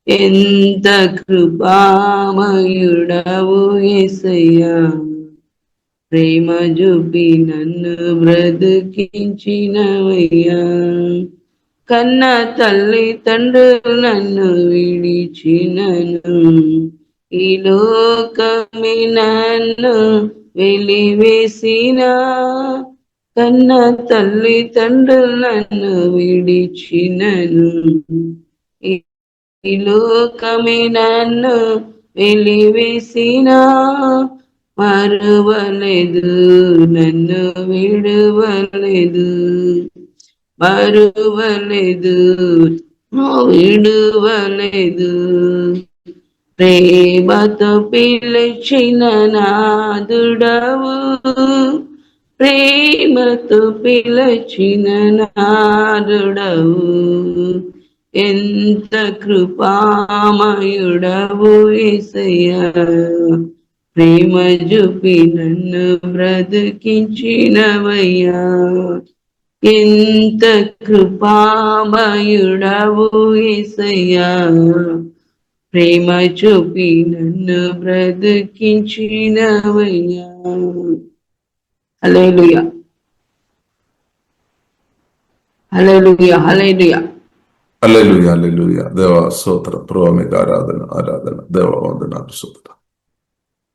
ఎంత కృపామయుడవు యేసయ్యా, ప్రేమ చూపి నన్ను బ్రతికించినవయ్యా. కన్న తల్లి తండ్రులు నన్ను విడిచినను, ఈ లోకమే నన్ను వెలివేసిన. కన్న తల్లి తండ్రులు నన్ను విడిచినను, ఈ లోకమే నన్ను వెలివేసిన. మరువలేదు, నన్ను విడువలేదు, మరువలేదు, విడువలేదు. ప్రేమతో పిలిచిన నాదుడవు, ప్రేమతో పిలిచిన నాదుడవు. ఎంత కృపామయుడవు యేసయ్యా, ప్రేమ చూపి నన్ను బ్రతికించినవయ్యా. ఎంత కృపామయుడవు యేసయ్యా, ప్రేమ చూపి నన్ను బ్రతికించినవయ్యా. హల్లెలూయా, హల్లెలూయా, హల్లెలూయా, హల్లెలూయా, హల్లెలూయా. దేవ స్తోత్రం ప్రభువా, మీకు ఆరాధన ఆరాధన. దేవ వందనాలు స్తోత్రం,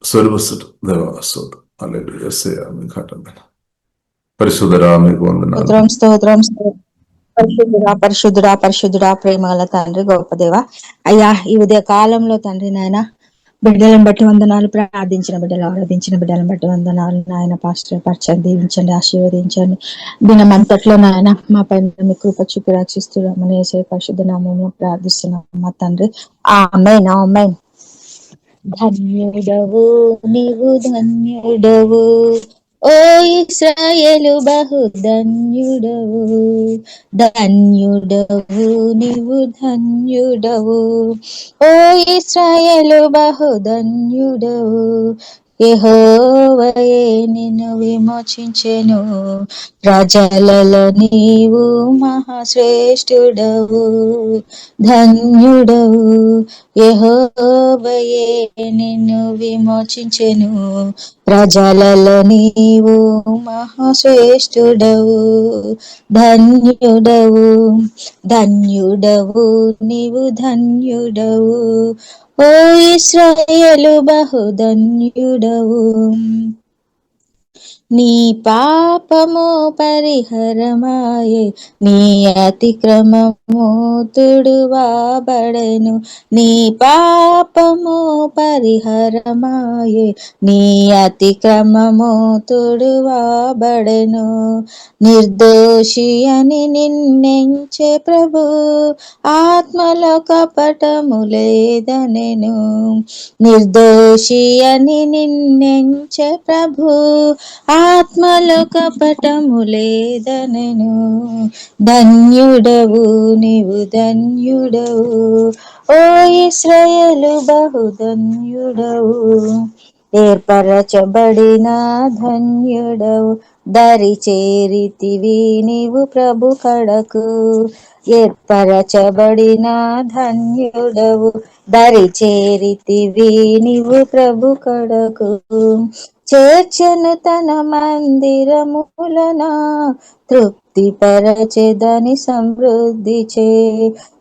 సర్వసుడు దేవ స్తోత్రం. హల్లెలూయా. యేసయ్యా మీకు ఆరాధన. పరిశుద్ధుడా మీకు వందనాలు. స్తోత్రం, పరిశుద్ధుడా పరిశుద్ధుడా పరిశుద్ధుడా, ప్రేమగల తండ్రి, గొప్ప దేవ అయ్యా, ఈ ఉదయ కాలంలో తండ్రి నాయన బిడ్డలను బట్టి వందనాలు, ప్రార్థించిన బిడ్డలు, ఆరాధించిన బిడ్డలను బట్టి వందనాలు నాయన. పాస్టర్ పరచండి, దీవించండి, ఆశీర్వదించండి. దినమంతట్లో నాయన మా పైన మీ కృప చూపి రక్షిస్తున్నామని యేసే పరిశుద్ధ నామములో ప్రార్థిస్తున్నాం మా తండ్రి. ఆమేన్, ఆమేన్. ధన్యుడవు నీవు, ధన్యుడవు ఓ ఇశ్రాయేలు, బహు ధన్యుడవు. ధన్యుడవు నీవు, ధన్యుడవు ఓ ఇశ్రాయేలు, బహు ధన్యుడవు. యెహోవాయే నిన్ను విమోచించెను, ప్రజలలో నీవు మహాశ్రేష్ఠుడవు. ధన్యుడవు, యెహోవాయే నిన్ను విమోచించెను, ప్రజలలో నీవు మహాశ్రేష్ఠుడవు. ధన్యుడవు, ధన్యుడవు నీవు, ధన్యుడవు ఓ ఇశ్రాయేలు, బహు ధన్యుడవు. నీ పాపము పరిహరమాయే, నీ అతిక్రమము తుడువబడెను. నీ పాపము పరిహరమాయే, నీ అతిక్రమము తుడువబడెను. నిర్దోషి అని నిన్నెంచే ప్రభు, ఆత్మలో కపటము లేదనెను. నిర్దోషి అని నిన్నెంచే ప్రభు, ఆత్మలో కపటము లేదనెను. ధన్యుడవు నీవు, ధన్యుడవు ఓ ఇశ్రాయేలు, బహు ధన్యుడవు. ఏర్పరచబడిన ధన్యుడవు, దరి చేరితివి నీవు ప్రభు కడకు. ఏర్పరచబడిన ధన్యుడవు, దరి చేరితివి నీవు ప్రభు కడకు. చేర్చెను తన మందిరములన, తృప్తి పరచెదని సమృద్ధి చే.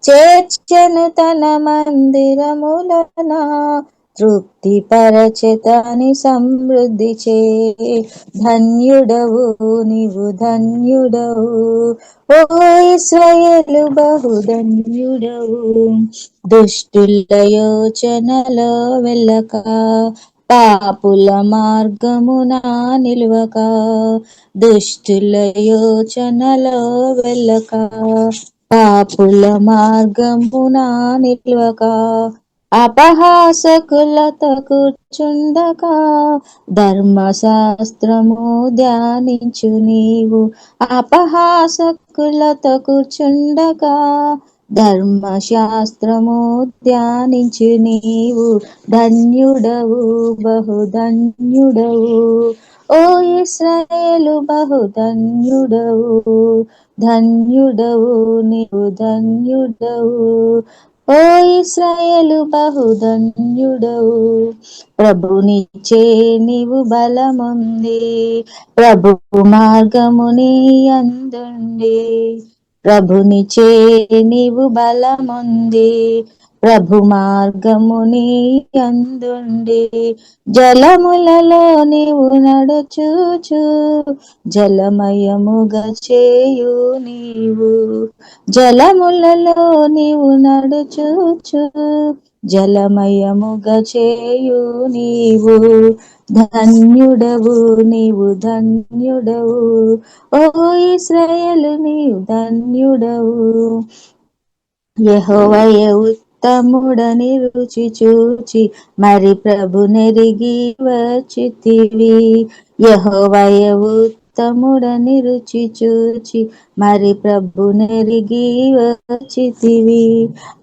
చేర్చెను తన మందిరములన, తృప్తి పరచెదని సమృద్ధి చే. ధన్యుడవు నీవు, ధన్యుడవు ఓ ఇశ్రాయేలు, బహు ధన్యుడవు. దుష్టుల యోచనలో వెళ్ళక, పాపుల మార్గమున నిలువక. దుష్టుల యోచనలో వెళ్ళక, పాపుల మార్గమున నిలువక. అపహాసకులతో కూర్చుండక, ధర్మశాస్త్రము ధ్యానించు నీవు. అపహాసకులతో కూర్చుండక, ధర్మశాస్త్రము ధ్యానించు నీవు. ధన్యుడవు, బహు ధన్యుడవు ఓ ఇశ్రాయేలు, బహు ధన్యుడవు. ధన్యుడవు నీవు, ధన్యుడవు ఓ ఇశ్రాయేలు బహుధన్యుడవు, ప్రభునిచ్చే నీవు బలముంది, ప్రభు మార్గముని అందుండి. ప్రభునిచ్చే నీవు బలముంది, ప్రభు మార్గముని అందుండి. జలములలో నీవు నడుచుచు జలమయముగా చేయు నీవు. జలములలో నీవు నడుచుచు జలమయముగా చేయు నీవు. ధన్యుడవు నీవు ధన్యుడవు, ఓ ఇశ్రాయేలు నీవు ధన్యుడవు. యెహోవాయే ఉత్తముడని రుచి చూచి మరి ప్రభు నెరిగి వచ్చితివి. యెహోవాయే ఉత్తముడని రుచి చూచి మరి ప్రభు నెరిగి వచ్చితివి.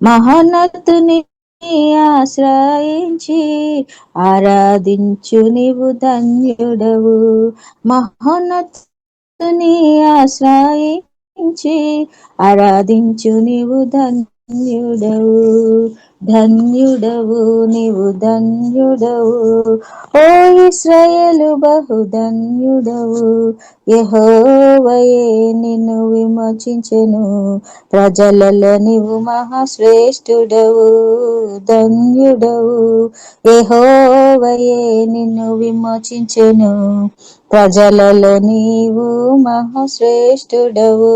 మహోన్నతుని ఆశ్రయించి ఆరాధించు నీవు ధన్యుడవు. మహోన్నతుని ఆశ్రయించి ఆరాధించు నీవు ధన్యుడవు. ధన్యుడవు నీవు ధన్యుడవు, ఓ ఇశ్రాయేలు బహుధన్యుడవు. యెహోవాయే నిన్ను విమోచించెను, ప్రజలలో నీవు మహాశ్రేష్ఠుడవు. ధన్యుడవు, యెహోవాయే నిన్ను విమోచించెను, ప్రజలలో నీవు మహాశ్రేష్ఠుడవు.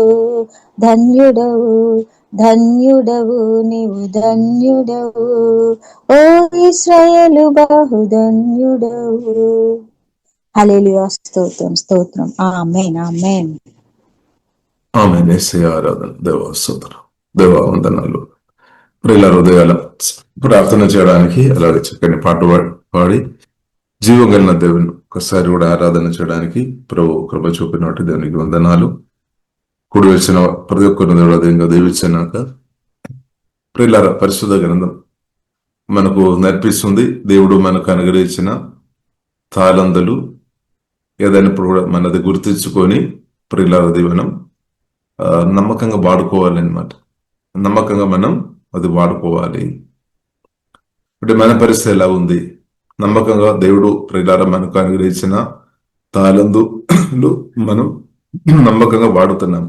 ధన్యుడవు ధన్యుడవు నీవు ధన్యుడవు, ఓ ఇశ్రాయేలు బహుధన్యుడవు. హల్లెలూయా. స్తోత్రం స్తోత్రం. ఆమేన్ ఆమేన్. ఆమేన్. యేసయ్య ఆరాధన. దేవా స్తోత్రం, దేవా వందనాలు. ప్రియుల హృదయాల ప్రార్థన చేయడానికి అలాగే చక్కని పాట పాడి జీవం కలిగిన దేవుని ఒకసారి కూడా ఆరాధన చేయడానికి ప్రభు కృప చూపినట్టు దేవునికి వందనాలు. కూడి వచ్చిన ప్రతి ఒక్కరిని దేవుడు అదేవిధంగా దీవించినాక ప్రియులారా, పరిశుద్ధ గ్రంథం మనకు నేర్పిస్తుంది దేవుడు మనకు అనుగ్రహించిన తాళందులు ఏదైనప్పుడు కూడా మనది గుర్తించుకొని ప్రియులార దీవెనం నమ్మకంగా వాడుకోవాలి అన్నమాట. నమ్మకంగా మనం అది వాడుకోవాలి. అంటే మన పరిస్థితి ఎలా ఉంది? నమ్మకంగా దేవుడు ప్రియులార మనకు అనుగ్రహించిన తాళందులు మనం నమ్మకంగా వాడుతున్నాం.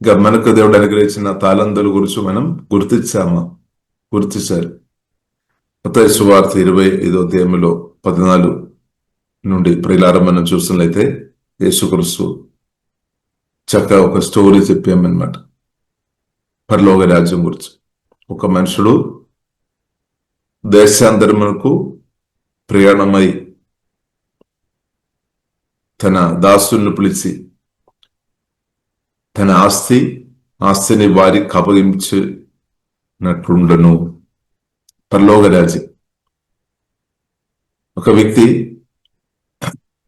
ఇంకా మనకు దేవుడు అనుగ్రహించిన తాళందుల గురించి మనం గుర్తించారు. మత్తయి సువార్త 25వ అధ్యాయంలో 14 నుండి ప్రియులార మనం చూసినట్లయితే యేసుక్రీస్తు చక్కగా ఒక స్టోరీ చెప్పామన్నమాట. పరలోక రాజ్యం గురించి. ఒక మనుషుడు దేశాంతరమునకు ప్రయాణమై తన దాసులను పిలిచి తన ఆస్తిని వారికి అప్పగించినట్లుండను. పరలోక రాజ్యం. ఒక వ్యక్తి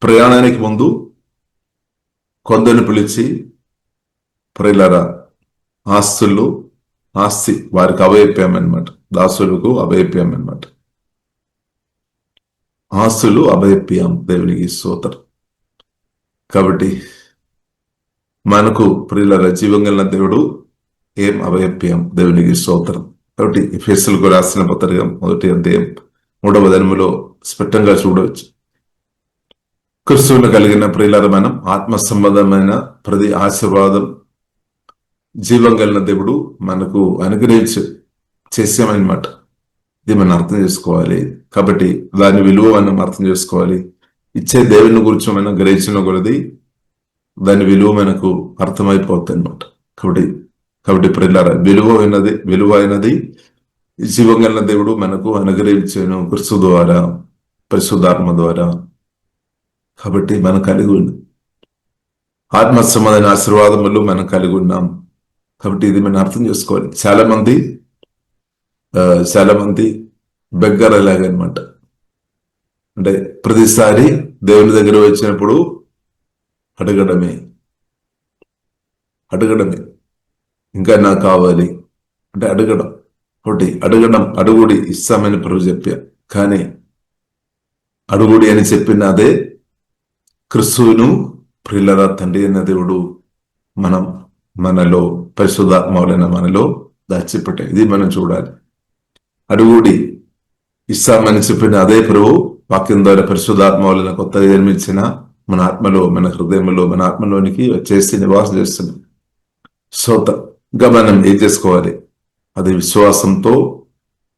ప్రయాణానికి ముందు కొందరిని పిలిచి ప్రియులారా ఆస్తి వారికి అభయప్యామన్నమాట. దాసులకు అభయప్యామన్నమాట. ఆస్తులు అభయప్యాం. దేవునికి స్తోత్రం. కాబట్టి మనకు ప్రియులారా జీవం కలిగిన దేవుడు ఏం అభయప్యాం. దేవునికి స్తోత్రం. కాబట్టి ఎఫెసీయులకు రాసిన పత్రిక 1వ అధ్యాయం 3వ వచనములో స్పష్టంగా చూడవచ్చు. క్రీస్తువును కలిగిన ప్రియులారా మనం ఆత్మ సంబంధమైన ప్రతి ఆశీర్వాదం జీవం కలిగిన దేవుడు మనకు చేసామన్నమాట. ఇది మనం అర్థం చేసుకోవాలి. కాబట్టి దాని విలువ మనం అర్థం చేసుకోవాలి. ఇచ్చే దేవుని గురించి మనం గ్రహించిన కొలది దాని విలువ మనకు అర్థమైపోతుంది అన్నమాట. కాబట్టి ప్రియులారా విలువైనది జీవం కలిగిన దేవుడు మనకు అనుగ్రహించాను క్రీస్తు ద్వారా, పరిశుద్ధాత్మ ద్వారా. కాబట్టి మనం కలిగి ఉన్నాం. ఆత్మ సంబంధమైన ఆశీర్వాదములు మనం కలిగి ఉన్నాం. కాబట్టి ఇది మనం అర్థం చేసుకోవాలి. చాలా మంది బెగ్గర లాగనమాట. అంటే ప్రతిసారి దేవుని దగ్గర వచ్చినప్పుడు అడగడమే ఇంకా నాకు కావాలి అంటే అడగడం. ఒకటి అడుగుడి ఇస్తామని ప్రభు చెప్పా. కానీ అడుగుడి అని చెప్పిన అదే క్రీస్తువును ప్రియులారా తండ్రి అయిన దేవుడు మనలో పరిశుద్ధాత్మలైన మనలో దాచిపెట్టాం. ఇది మనం చూడాలి. అడుగుడి ఇస్తామని చెప్పిన అదే ప్రభు వాక్యం ద్వారా పరిశుద్ధాత్మ వలన కొత్తగా నిర్మించిన మన ఆత్మలో, మన హృదయంలో, మన ఆత్మలోనికి వచ్చేసి నివాసం చేస్తున్నాం. ఇంకా మనం ఏం చేసుకోవాలి? అది విశ్వాసంతో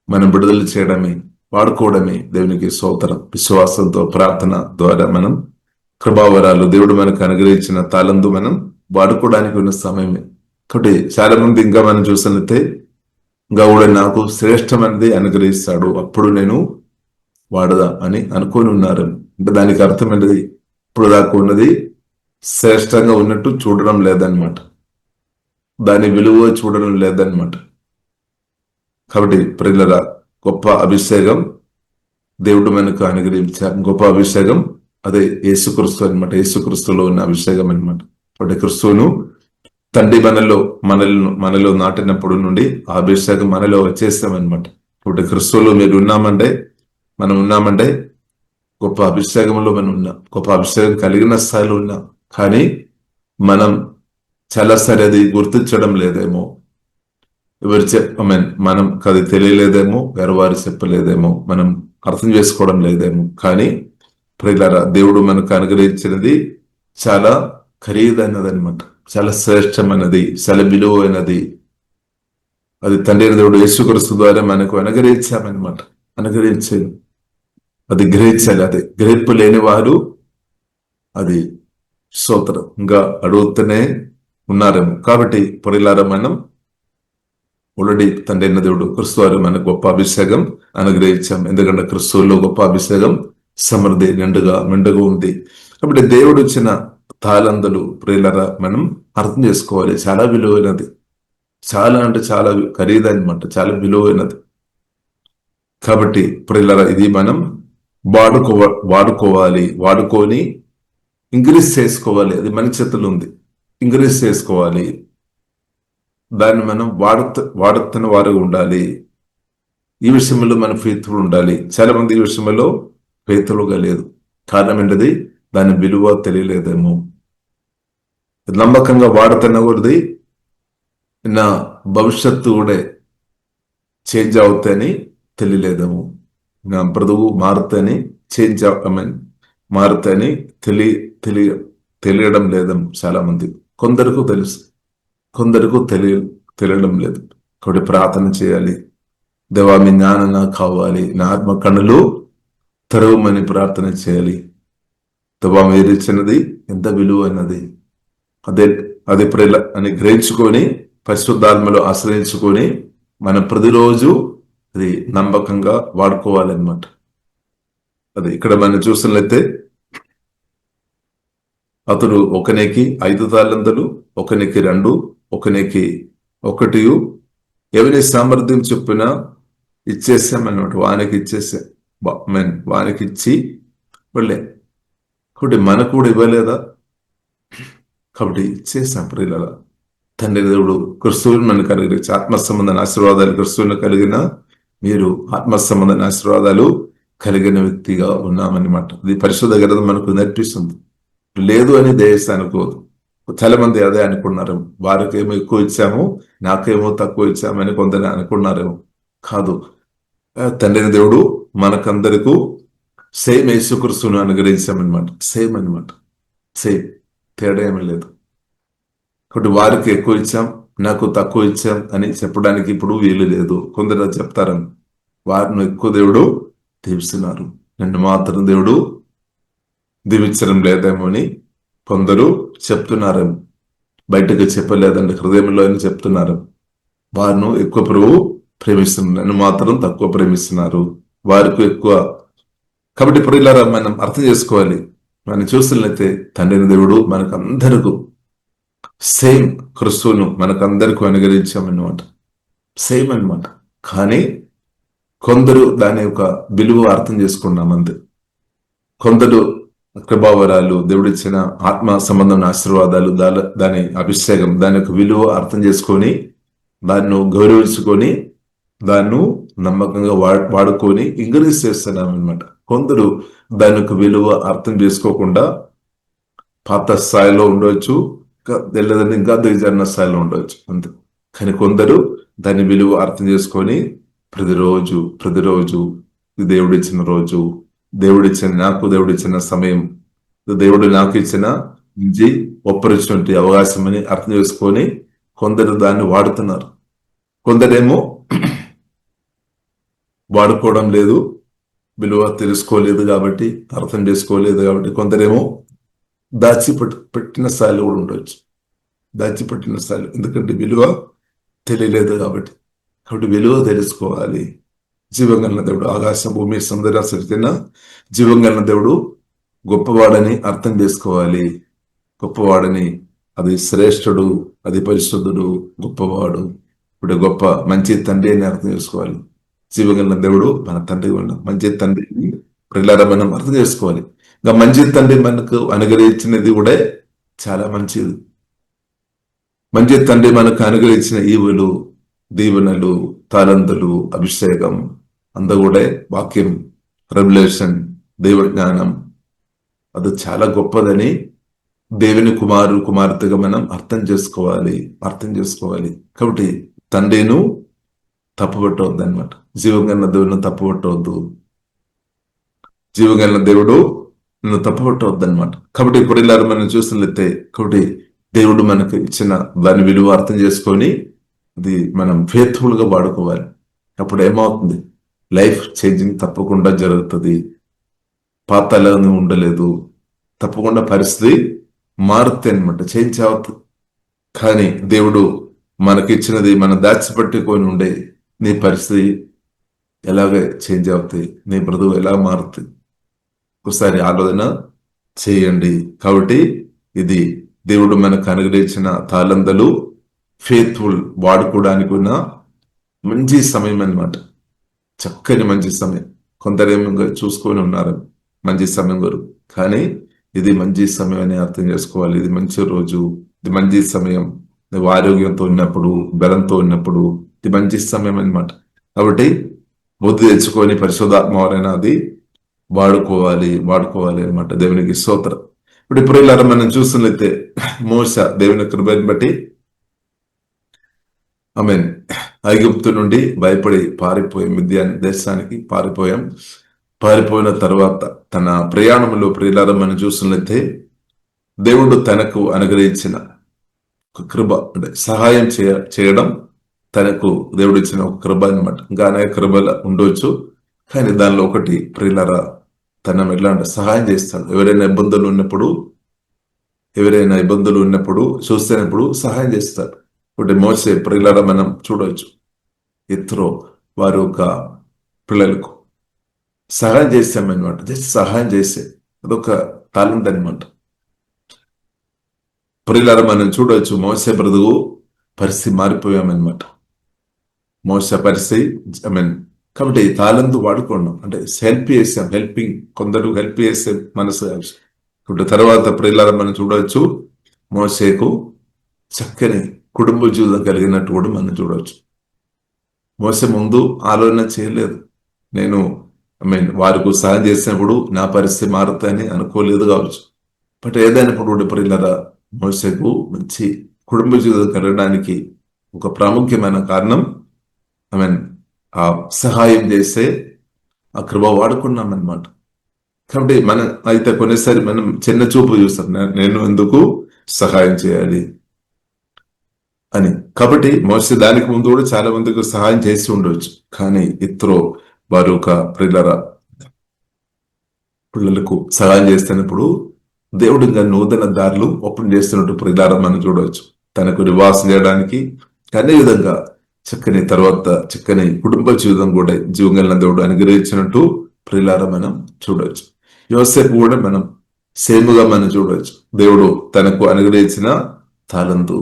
మనం విడుదల చేయడమే, వాడుకోవడమే దేవునికి స్తోత్రం. విశ్వాసంతో ప్రార్థన ద్వారా మనం కృపావరాలు దేవుడు మనకు అనుగ్రహించిన తాళందు మనం వాడుకోవడానికి ఉన్న సమయమే. కాబట్టి చాలా మంది ఇంకా మనం చూసినట్లయితే ఇంకా కూడా నాకు శ్రేష్టమైనది అనుగ్రహిస్తాడు, అప్పుడు నేను వాడదా అని అనుకొని ఉన్నారు. అంటే దానికి అర్థమైనది ఇప్పుడు దాకా ఉన్నది శ్రేష్టంగా ఉన్నట్టు చూడడం లేదనమాట, దాని విలువ చూడడం లేదనమాట. కాబట్టి ప్రియులారా, గొప్ప అభిషేకం దేవుడు మనకు అనుగ్రహించారు. గొప్ప అభిషేకం అదే యేసుక్రీస్తు అనమాట. యేసుక్రీస్తులో ఉన్న అభిషేకం అనమాట. కాబట్టి క్రీస్తును తండ్రి మనలో నాటినప్పుడు నుండి ఆ అభిషేకం మనలో వచ్చేస్తామన్నమాట. కాబట్టి క్రీస్తులో మనం ఉన్నామంటే గొప్ప అభిషేకంలో మనం ఉన్నాం, గొప్ప అభిషేకం కలిగిన స్థాయిలో ఉన్నాం. కానీ మనం చాలాసారి అది గుర్తించడం లేదేమో, మనం అది తెలియలేదేమో, వేరే వారు చెప్పలేదేమో, మనం అర్థం చేసుకోవడం లేదేమో. కానీ ప్రియులారా, దేవుడు మనకు అనుగ్రహించినది చాలా ఖరీదైనది అనమాట, చాలా శ్రేష్టమైనది, చాలా విలువైనది. అది తండ్రి దేవుడు యేసుక్రీస్తు ద్వారా మనకు అనుగ్రహించామన్నమాట. అనుగ్రహించాను, అది గ్రహించాలి. అది గ్రహింపు లేని వారు అది స్తోత్రంగా అడుగుతూనే ఉన్నారేమో. కాబట్టి ప్రియులారా, మనం ఆల్రెడీ తండ్రి దేవుడు క్రీస్తు వారు మనకు గొప్ప అభిషేకం అనుగ్రహించాం. ఎందుకంటే క్రీస్తులో గొప్ప అభిషేకం సమృద్ధి మెండుగా ఉంది. కాబట్టి దేవుడు ఇచ్చిన తాళంతులు ప్రియులారా మనం అర్థం చేసుకోవాలి. చాలా విలువైనది, చాలా అంటే చాలా ఖరీదైనమాట, చాలా విలువైనది. కాబట్టి ప్రియులారా, ఇది మనం వాడుకోవాలి, వాడుకొని ఇంక్రీజ్ చేసుకోవాలి. అది మన చేతులు ఉంది, ఇంక్రీజ్ చేసుకోవాలి. దాన్ని మనం వాడుతున్న వారు ఉండాలి. ఈ విషయంలో మనం ఫెయిత్ఫుల్ ఉండాలి. చాలా మంది ఈ విషయంలో ఫెయిత్ఫుల్గా లేదు. కారణం ఏంటది? దాని విలువ తెలియలేదేమో. నమ్మకంగా వాడుతున్న కొద్ది నా భవిష్యత్తు కూడా చేంజ్ అవుతాయని తెలియలేదేమో. నా బ్రతుకు మారుతాయని తెలియడం లేదేమో చాలా మంది. కొందరికి తెలుసు, కొందరికి తెలియడం లేదు. కాబట్టి ప్రార్థన చేయాలి. దేవా, మీ జ్ఞానం నాకు కావాలి, నా ఆత్మ కన్నులు తెరవమని ప్రార్థన చేయాలి. దేవా, మీరు ఇచ్చినది ఎంత విలువైనది, అదే ప్రేల అని గ్రహించుకొని పరిశుద్ధాత్మలో ఆశ్రయించుకొని మనం ప్రతిరోజు అది నమ్మకంగా వాడుకోవాలన్నమాట. అది ఇక్కడ మనం చూసినట్లయితే అతడు ఒకనికి 5 తాళంతులు, ఒకనికి 2, ఒకనికి 1, ఎవరి సామర్థ్యం చొప్పున ఇచ్చేసామన్నమాట. వానికి ఇచ్చేసాం, వానికి ఇచ్చి వెళ్ళే. కాబట్టి మనకు కూడా ఇవ్వలేదా? కాబట్టి ఇచ్చేసాం. ప్రియుల తండ్రి దేవుడు క్రీస్తువుని మనకు అనుగ్రహించి ఆత్మ సంబంధమైన ఆశీర్వాదాలు క్రీస్తువుని కలిగిన మీరు ఆత్మ సంబంధమైన ఆశీర్వాదాలు కలిగిన వ్యక్తిగా ఉన్నామన్నమాట. ఇది పరిశుద్ధ గ్రంథం మనకు నేర్పిస్తుంది. లేదు అని దయచేసి అనుకోదు. చాలా మంది అదే అనుకున్నారు, వారికేమో ఎక్కువ ఇచ్చాము, నాకేమో తక్కువ ఇచ్చామని కొందరు అనుకున్నారేమో. కాదు, తండ్రి దేవుడు మనకందరికీ సేమ్ యేసుక్రీస్తును అనుగ్రహించామన్నమాట. సేమ్ అనమాట, సేమ్, తేడా ఏమీ లేదు. కాబట్టి వారికి ఎక్కువ ఇచ్చాం, నాకు తక్కువ ఇచ్చాం అని చెప్పడానికి ఇప్పుడు వీలు లేదు. కొందరు చెప్తారని, వారిని ఎక్కువ దేవుడు దీవిస్తున్నారు, నన్ను మాత్రం దేవుడు దీవించడం లేదేమో అని కొందరు చెప్తున్నారేమో. బయటకు చెప్పలేదండి, హృదయంలో అని చెప్తున్నారు. వారిని ఎక్కువ ప్రభు ప్రేమిస్తున్నారు, నన్ను మాత్రం తక్కువ ప్రేమిస్తున్నారు, వారికి ఎక్కువ. కాబట్టి ఇప్పుడు ఇలా మనం అర్థం చేసుకోవాలి. మనం చూస్తున్నట్లయితే తండ్రి దేవుడు మనకందరికీ సేమ్ క్రీస్తును మనకందరికీ అనుగ్రహించామన్నమాట. సేమ్ అనమాట. కానీ కొందరు దాని యొక్క విలువ అర్థం చేసుకున్నాం అంతే. కొందరు కృపావరాలు, దేవుడిచ్చిన ఆత్మ సంబంధం ఆశీర్వాదాలు, దాని అభిషేకం, దాని యొక్క విలువ అర్థం చేసుకొని దాన్ని గౌరవించుకొని దాన్ని నమ్మకంగా వాడుకొని ఇంక్రీజ్ చేస్తున్నాం అనమాట. కొందరు దాని యొక్క విలువ అర్థం చేసుకోకుండా పాత స్థాయిలో ఉండవచ్చు, ఇంకా తెల్లదని ఇంకా దిగజారిన స్థాయిలో ఉండవచ్చు అంతే. కానీ కొందరు దాని విలువ అర్థం చేసుకొని ప్రతిరోజు దేవుడిచ్చిన రోజు, దేవుడిచ్చిన సమయం, దేవుడు నాకు ఇచ్చిన మంచి ఆపర్చునిటీ, అవకాశం అని అర్థం చేసుకొని కొందరు దాన్ని వాడుతున్నారు. కొందరేమో వాడుకోవడం లేదు, విలువ తెలుసుకోలేదు కాబట్టి, అర్థం చేసుకోలేదు కాబట్టి. కొందరేమో పెట్టిన స్థాయిలో కూడా ఉండొచ్చు. దాచిపెట్టిన స్థాయిలో, ఎందుకంటే విలువ తెలియలేదు కాబట్టి. విలువ తెలుసుకోవాలి. జీవంగల దేవుడు, ఆకాశం భూమి సముద్ర సృష్టిన జీవంగల దేవుడు గొప్పవాడని అర్థం చేసుకోవాలి. గొప్పవాడని, అది శ్రేష్ఠుడు, అది పరిశుద్ధుడు, గొప్పవాడు, ఇప్పుడు గొప్ప మంచి తండ్రి అని అర్థం చేసుకోవాలి. జీవగల దేవుడు మన తండ్రి ఉన్నాం, మంచి తండ్రిని పిల్లల మనం అర్థం చేసుకోవాలి. ఇంకా మంచి తండ్రి మనకు అనుగ్రహించినది కూడా చాలా మంచిది. మంచి తండ్రి మనకు అనుగ్రహించిన ఈవులు, దీవెనలు, తాళంతులు, అభిషేకం అంతా కూడా వాక్యం, రెవల్యూషన్, దైవ జ్ఞానం, అది చాలా గొప్పదని దేవుని కుమార్తెగా మనం అర్థం చేసుకోవాలి. కాబట్టి తండ్రిను తప్పుపట్టవద్దు అనమాట. జీవంగల దేవుడిని తప్పుపట్టవద్దు, జీవంగల దేవుడు నిన్ను తప్పుపట్టవద్దు అనమాట. కాబట్టి ఇప్పుడు ఇలా మనం చూసినట్లయితే, కాబట్టి దేవుడు మనకు ఇచ్చిన దాని విలువ అర్థం చేసుకొని అది మనం ఫెయిత్ఫుల్ గా వాడుకోవాలి. అప్పుడు ఏమవుతుంది, లైఫ్ చేంజింగ్ తప్పకుండా జరుగుతుంది. పాతలాగా ఉండలేదు, తప్పకుండా పరిస్థితి మారుతాయి అనమాట, చేంజ్ అవుతుంది. కానీ దేవుడు మనకిచ్చినది మనం దాచిపెట్టుకొని ఉండే నీ పరిస్థితి ఎలాగే చేంజ్ అవుతాయి, నీ బ్రతుకు ఎలా మారుతుంది, ఒకసారి ఆలోచన చేయండి. కాబట్టి ఇది దేవుడు మనకు అనుగ్రహించిన తాళంతలు, ఫెయిత్ఫుల్ వాడుకోవడానికి ఉన్న మంచి సమయం అన్నమాట. చక్కని మంచి సమయం. కొందరేమో చూసుకొని ఉన్నారు మంచి సమయం గారు, కానీ ఇది మంచి సమయం అని అర్థం చేసుకోవాలి. ఇది మంచి రోజు, ఇది మంచి సమయం. నువ్వు ఆరోగ్యంతో ఉన్నప్పుడు, బలంతో ఉన్నప్పుడు ఇది మంచి సమయం అన్నమాట. కాబట్టి బుద్ధి తెచ్చుకొని పరిశుద్ధాత్మ అది వాడుకోవాలి అన్నమాట. దేవునికి స్తోత్రం. ఇప్పుడు ఇలా మనం చూస్తున్నట్లయితే, మోషే దేవుని కృపను బట్టి ఆమేన్ ఐగుప్తు నుండి భయపడి పారిపోయి మిద్యాన్ దేశానికి పారిపోయిన తర్వాత తన ప్రయాణంలో ప్రియులారా మనం చూస్తున్నట్లయితే, దేవుడు తనకు అనుగ్రహించిన కృప, అంటే సహాయం చేయడం తనకు దేవుడు ఇచ్చిన ఒక కృప అనమాట. ఇంకా అనేక కృపలు ఉండవచ్చు, కానీ దానిలో ఒకటి ప్రియులారా, తన ఎట్లాంటి సహాయం చేస్తాడు. ఎవరైనా ఇబ్బందులు ఉన్నప్పుడు చూస్తున్నప్పుడు సహాయం చేస్తాడు. ఇప్పుడు మోసే ప్రియులారా మనం చూడవచ్చు, ఇత్రో వారు ఒక పిల్లలకు సహాయం చేస్తామన్నమాట. జస్ట్ సహాయం చేసే అదొక టాలెంట్ అనమాట. ప్రియులారా మనం చూడవచ్చు, మోసే బ్రతుకు పరిస్థితి మారిపోయామన్నమాట. మోసే పరిస్థితి కాబట్టి తాళంతు వాడుకోండి, అంటే హెల్పింగ్, కొందరు హెల్ప్ చేసే మనసు. ఇప్పుడు తర్వాత ప్రియులారా మనం చూడవచ్చు, మోసేకు చక్కని కుటుంబ జీవితం కలిగినట్టు కూడా మనం చూడవచ్చు. మోసే ముందు ఆలోచన చేయలేదు, నేను వారికి సహాయం చేసినప్పుడు నా పరిస్థితి మారుతాయని అనుకోలేదు కావచ్చు. బట్ ఏదైనప్పుడు కూడా ప్రియులారా, మోసేకు మంచి కుటుంబ జీవితం కలగడానికి ఒక ప్రాముఖ్యమైన కారణం ఆ సహాయం చేసే ఆ కృప వాడుకున్నాం అన్నమాట. కాబట్టి మనం అయితే కొన్నిసారి మనం చిన్న చూపు చూస్తాం, నేను ఎందుకు సహాయం చేయాలి అని. కాబట్టి మోసే దానికి ముందు కూడా చాలా మందికి సహాయం చేసి ఉండవచ్చు, కానీ ఇత్రో వారు ఒక పిల్లలకు సహాయం చేస్తున్నప్పుడు దేవుడు ఇంకా నూతన దారులు ఓపెన్ చేస్తున్నట్టు ప్రియులారా మనం చూడవచ్చు. తనకు నివాసం చేయడానికి అనే విధంగా చక్కని కుటుంబ జీవితం కూడా జీవంగల దేవుడు అనుగ్రహించినట్టు ప్రియులారా మనం చూడవచ్చు. యోసేపు కూడా మనం సేముగా మనం చూడవచ్చు, దేవుడు తనకు అనుగ్రహించిన తాళంతు.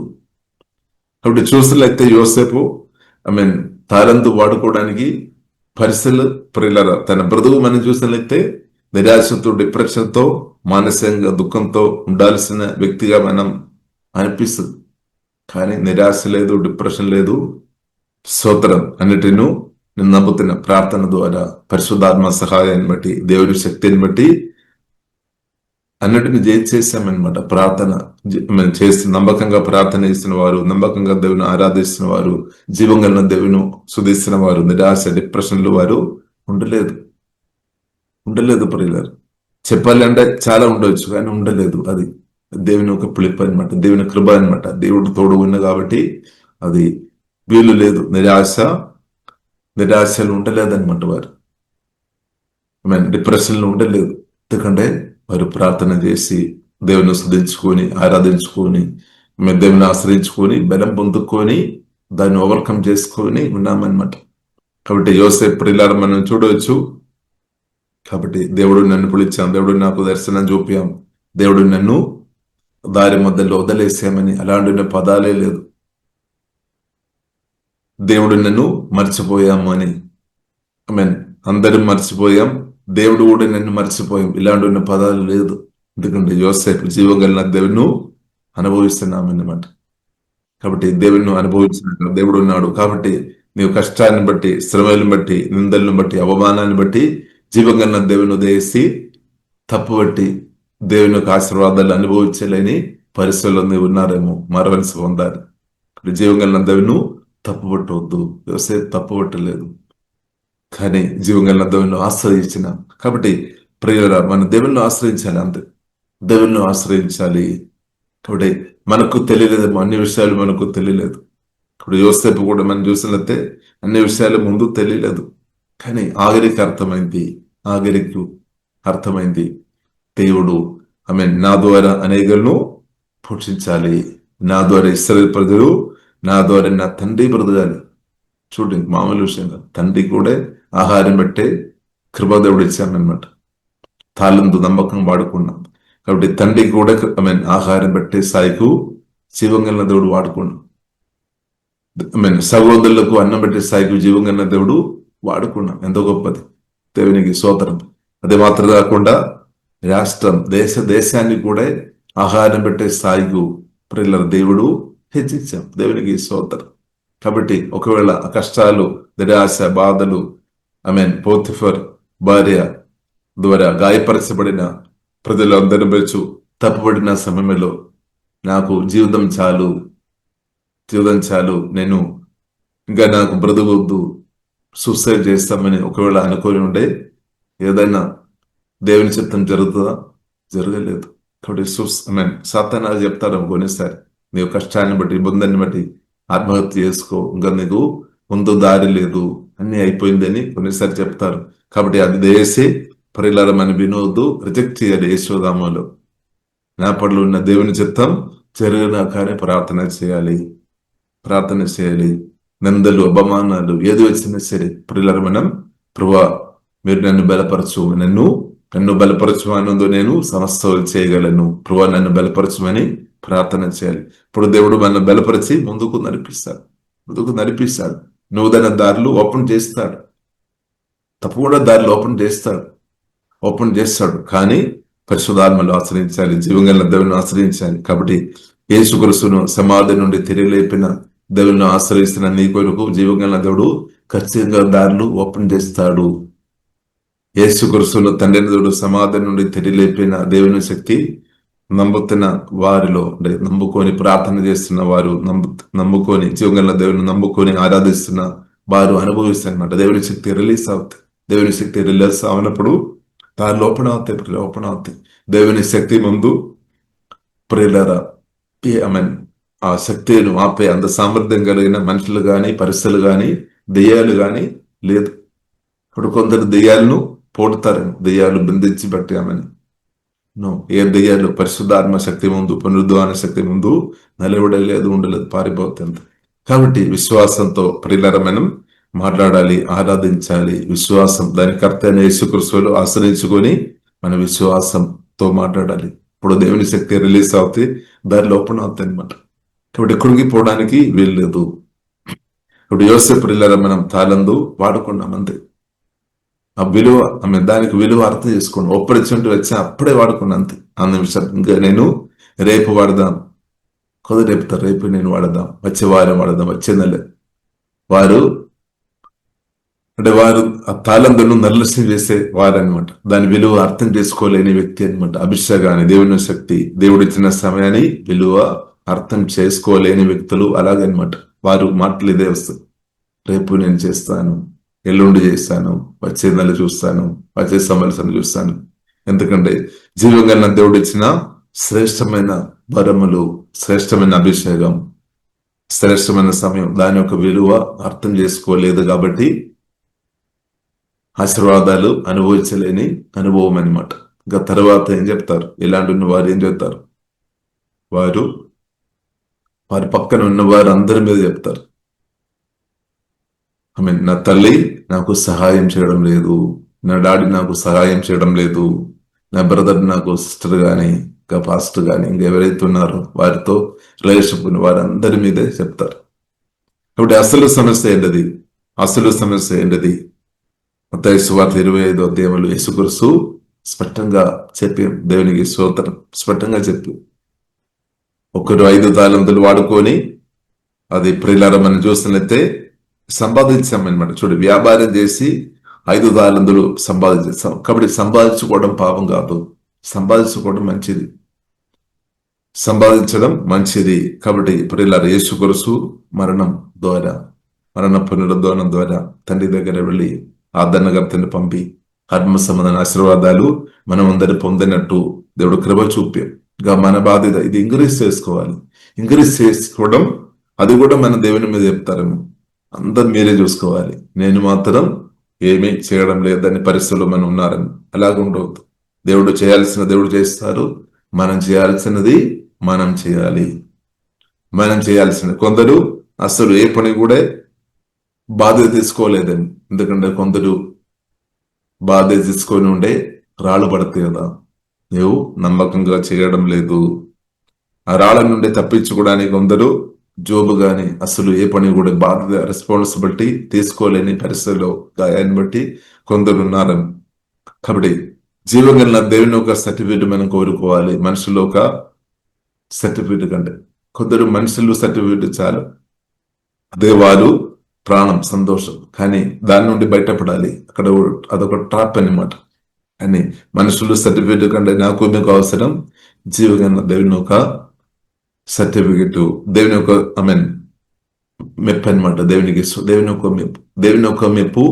కాబట్టి చూసినట్లయితే యోసేపు తాళంతు వాడుకోవడానికి పరిస్థితులు ప్రియులారా, తన బ్రతుకు మనం చూసినట్లయితే నిరాశతో, డిప్రెషన్తో, మానసికంగా దుఃఖంతో ఉండాల్సిన వ్యక్తిగా మనం అనిపిస్తుంది. కానీ నిరాశ లేదు, డిప్రెషన్ లేదు. స్తోత్రం. అన్నిటినూ నేను నమ్ముతున్న ప్రార్థన ద్వారా, పరిశుద్ధాత్మ సహాయాన్ని బట్టి, దేవుని శక్తిని బట్టి అన్నిటిని చేసామన్నమాట. ప్రార్థన మనం చేసి నమ్మకంగా ప్రార్థన చేస్తున్న వారు, నమ్మకంగా దేవుని ఆరాధిస్తున్న వారు, జీవం కలిగిన దేవుని సుధిస్తున్న వారు, నిరాశ డిప్రెషన్లు వారు ఉండలేదు ప్రియులారు. చెప్పాలంటే చాలా ఉండవచ్చు, కానీ ఉండలేదు. అది దేవుని ఒక పిలుపు అనమాట, దేవుని కృప అనమాట. దేవుడు తోడు ఉన్న కాబట్టి అది వీలు లేదు. నిరాశలు ఉండలేదన్నమాట. వారు డిప్రెషన్లు ఉండలేదు. ఎందుకంటే వారు ప్రార్థన చేసి దేవుని స్తుతించుకొని ఆరాధించుకొని దేవుని ఆశ్రయించుకొని బలం పొందుకొని దాన్ని ఓవర్కమ్ చేసుకొని ఉన్నామన్నమాట. కాబట్టి యోసేపు ప్రియులారా మనం చూడవచ్చు. కాబట్టి దేవుడు నన్ను పిలిచాం, దేవుడు నాకు దర్శనం చూపాం, దేవుడు నన్ను దారి మధ్యలో వదిలేసామని అలాంటి పదాలే లేదు. దేవుడు నన్ను మర్చిపోయాము అని, అందరం మర్చిపోయాం, దేవుడు కూడా నన్ను మర్చిపోయాం, ఇలాంటి ఉన్న పదాలు లేదు. ఎందుకంటే యోసేపు జీవం కలిగిన దేవుని అనుభవిస్తున్నామన్నమాట. కాబట్టి దేవుని అనుభవించిన దేవుడు ఉన్నాడు. కాబట్టి నీవు కష్టాన్ని బట్టి, శ్రమలను బట్టి, నిందలను బట్టి, అవమానాన్ని బట్టి జీవం కలిగిన దేవుని ఉదయిసి తప్పుబట్టి దేవుని యొక్క ఆశీర్వాదాలు అనుభవించలేని పరిస్థితుల్లో నీవు ఉన్నారేమో, మరవలసి పొందాలి. జీవం కలిగిన దేవుని తప్పుపట్టవద్దు. యోసేపు తప్పుపట్టలేదు, కానీ జీవం కలిగిన దేవుని ఆశ్రయించిన. కాబట్టి ప్రియులారా మన దేవుని ఆశ్రయించాలి, అంతే. దేవుని ఆశ్రయించాలి. కాబట్టి మనకు తెలియలేదేమో, అన్ని విషయాలు మనకు తెలియలేదు. ఇప్పుడు యోసేపు కూడా మనం చూసినట్లయితే అన్ని విషయాలు ముందు తెలియలేదు, కానీ ఆఖరికి అర్థమైంది దేవుడు నా ద్వారా అనేకులను పోషించాలి, నా ద్వారా ఇశ్రాయేలు ప్రజలు, నా ద్వారా నా తండ్రి బ్రతకాలి. చూడండి, మామూలు విషయం కాదు. తండ్రి కూడా ఆహారం పెట్టే కృపాదేవుడు ఇచ్చామన్నమాట. తాళంతో నమ్మకం వాడుకున్నాం. కాబట్టి తండ్రికి కూడా ఆహారం పెట్టే స్థాయికు జీవం కలిగిన దేవుడు వాడుకున్నాం. సహోదరులకు అన్నం పెట్టే స్థాయికి జీవం కలిగిన దేవుడు వాడుకున్నాం. ఎంతో గొప్పది, దేవునికి స్తోత్రం. అది మాత్రం కాకుండా రాష్ట్రం, దేశాన్ని కూడా ఆహారం పెట్టే స్థాయికు ప్రియుల దేవుడు హెచ్చించాం. దేవునికి స్తోత్రం. కాబట్టి ఒకవేళ కష్టాలు, నిరాశ, బాధలు, పోతిఫర్ భార్య ద్వారా గాయపరచబడిన ప్రజలందరూ పెంచు తప్పుబడిన సమయంలో నాకు జీవితం చాలు, నేను ఇంకా నాకు బ్రతకొద్దు, సూసైడ్ చేస్తామని ఒకవేళ అనుకొని ఉండే ఏదైనా దేవుని చిత్తం జరుగుతుందా? జరగలేదు. కాబట్టి సాతాను చెప్తారు కొన్నిసారి, నీవు కష్టాన్ని బట్టి, ఇబ్బందిని బట్టి ఆత్మహత్య చేసుకో, ఇంకా నీకు ముందు దారి లేదు, అన్ని అయిపోయిందని కొన్నిసారి చెప్తారు. కాబట్టి అది దేశే పరిలారమని వినవద్దు, రిజెక్ట్ చేయాలి. యేసునామములో నా పట్ల ఉన్న దేవుని చిత్తం జరగనాకనే ప్రార్థన చేయాలి. నిందలు, అపమానాలు ఏది వచ్చినా సరే ప్రియులారా మనం, ప్రభువా మీరు నన్ను బలపరచుమనందు నేను సమస్తలు చేయగలను, ప్రభువా నన్ను బలపరచుమని ప్రార్థన చేయాలి. ఇప్పుడు దేవుడు మన బలపరిచి ముందుకు నడిపిస్తాడు. నూతన దారులు ఓపెన్ చేస్తాడు, తప్పకుండా దారులు ఓపెన్ చేస్తాడు. కానీ పరిశుద్ధాత్మను ఆశ్రయించాలి, జీవం కలిగిన దేవుని ఆశ్రయించాలి. కాబట్టి యేసుక్రీస్తును సమాధి నుండి తిరిగి లేపిన దేవుని ఆశ్రయిస్తున్న నీ కొరకు జీవం కలిగిన దేవుడు ఖచ్చితంగా దారులు ఓపెన్ చేస్తాడు. యేసుక్రీస్తును తండ్రి దేవుడు సమాధి నుండి తిరిగి లేపిన దేవుని శక్తి నమ్ముతున్న వారిలో, అంటే నమ్ముకొని ప్రార్థన చేస్తున్న వారు, నమ్ముకొని జీవం కలిగిన దేవుని నమ్ముకొని ఆరాధిస్తున్న వారు అనుభవిస్తారన్నమాట. దేవుని శక్తి రిలీజ్ అవుతుంది. దేవుని శక్తి రిలీజ్ అవనప్పుడు దాని ఓపెన్ అవుతాయి. దేవుని శక్తి ముందు ప్రియులారా ఆ శక్తిని ఆపే అంత సామర్థ్యం కలిగిన మనుషులు గాని, పరిస్థితులు గాని, దెయ్యాలు గాని లేదు. ఇప్పుడు కొందరు దెయ్యాలను పోడుతారని, దెయ్యాలు బంధించి పెట్టామని. ఏ దెయ్యాలు పరిశుద్ధాత్మ శక్తి ముందు, పునరుద్ధాన శక్తి ముందు నిలబడలేదు, ఉండలేదు, పారిపోతుంది. కాబట్టి విశ్వాసంతో ప్రియులారా మనం మాట్లాడాలి, ఆరాధించాలి. విశ్వాసం దాని కర్త అయిన యేసుక్రీస్తులో ఆశ్రయించుకొని మన విశ్వాసంతో మాట్లాడాలి. ఇప్పుడు దేవుని శక్తి రిలీజ్ అవుతే దాని ఓపెన్ అవుతాయి అనమాట. కాబట్టి కృంగిపోవడానికి వీల్లేదు. ఇప్పుడు యోసేపు ప్రియులారా మనం తాళందు వాడుకున్నాం, అంతే. ఆ విలువ, దానికి విలువ అర్థం చేసుకోండి. ఆపర్చునిటీ వచ్చి అప్పుడే వాడుకున్నా, అంతే. ఆ నిమిషం ఇంకా నేను రేపు వాడదాం, రేపుతారు, రేపు నేను వాడదాం, వచ్చే వారం వాడదాం, వచ్చే నెల. వారు అంటే వారు ఆ తాళందును నిర్లక్ష్యం చేసే వారనమాట. దాని విలువ అర్థం చేసుకోలేని వ్యక్తి అనమాట. అభిషేకాన్ని, దేవుని శక్తి, దేవుడిచ్చిన సమయాన్ని విలువ అర్థం చేసుకోలేని వ్యక్తులు అలాగనమాట. వారు మాటలు ఇదే వస్తుంది, రేపు నేను చేస్తాను, ఎల్లుండి చేస్తాను, వచ్చే నెల చూస్తాను, వచ్చే సంవత్సరం చూస్తాను. ఎందుకంటే జీవంగా దేవుడు ఇచ్చిన శ్రేష్టమైన వరములు, శ్రేష్టమైన అభిషేకం, శ్రేష్టమైన సమయం, దాని యొక్క విలువ అర్థం చేసుకోలేదు కాబట్టి ఆశీర్వాదాలు అనుభవించలేని అనుభవం అనమాట. ఇంకా తర్వాత ఏం చెప్తారు, ఇలాంటి ఉన్న వారు ఏం చెప్తారు, వారి పక్కన ఉన్న వారు అందరి మీద చెప్తారు, నా తల్లి నాకు సహాయం చేయడం లేదు, నా డాడీ నాకు సహాయం చేయడం లేదు, నా బ్రదర్ నాకు సిస్టర్ కానీ ఇంకా పాస్టర్ కానీ ఇంకెవరైతే ఉన్నారో వారితో రిలేషన్షిప్ ఉన్న వారందరి మీదే చెప్తారు. కాబట్టి అసలు సమస్య ఏంటది? మత్తయి సువార్త 25వ అధ్యాయంలో యేసుక్రీస్తు స్పష్టంగా చెప్పి, దేవునికి స్తోత్రం, స్పష్టంగా చెప్పి, ఒకరు 5 తాళంతులు వాడుకొని, అది ప్రియులారా మనం చూస్తున్నట్లయితే సంపాదించామన్నమాట. చూడు, వ్యాపారం చేసి 5 తాళంతులు సంపాదించాం. కాబట్టి సంపాదించుకోవడం పాపం కాదు, సంపాదించుకోవడం మంచిది. కాబట్టి ప్రియులారా, యేసుక్రీస్తు మరణ పునరుద్ధానం ద్వారా తండ్రి దగ్గర వెళ్ళి ఆదరణకర్తని పంపి ఆత్మ సంబంధమైన ఆశీర్వాదాలు మనం అందరి పొందినట్టు దేవుడు కృప చూపేగా మన బాధ్యత ఇది ఇంక్రీజ్ చేసుకోవడం. అది కూడా మన దేవుని మీద చెప్తారేమో, అందరు మీరే చూసుకోవాలి, నేను మాత్రం ఏమీ చేయడం లేదని పరిస్థితుల్లో మనం ఉన్నారని. అలాగ ఉండవద్దు. దేవుడు చేయాల్సిన దేవుడు చేస్తారు, మనం చేయాల్సినది మనం చేయాలి. కొందరు అసలు ఏ పని కూడా బాధ్యత తీసుకోలేదని, ఎందుకంటే కొందరు బాధ్యత తీసుకొని ఉండే రాళ్ళు పడతాయి కదా, నువ్వు నమ్మకంగా చేయడం లేదు. ఆ రాళ్ళ నుండి తప్పించుకోవడానికి కొందరు జోబు గాని అసలు ఏ పని కూడా బాధ్యత రెస్పాన్సిబిలిటీ తీసుకోలేని పరిస్థితుల్లో గాయాన్ని బట్టి కొందరు ఉన్నారని. కాబట్టి జీవగల దేవుని ఒక సర్టిఫికేట్ మనం కోరుకోవాలి, మనుషులు ఒక సర్టిఫికేట్ కంటే. కొందరు మనుషులు సర్టిఫికేట్ చాలు, అదే వారు ప్రాణం, సంతోషం. కానీ దాని నుండి బయటపడాలి, అక్కడ అదొక ట్రాప్ అన్నమాట. అని మనుషులు సర్టిఫికేట్ కంటే నాకు మీకు అవసరం జీవగల దేవుని ఒక సర్టిఫికెట్, దేవుని యొక్క మెప్పు అనమాట. దేవుని ఒక మెప్పు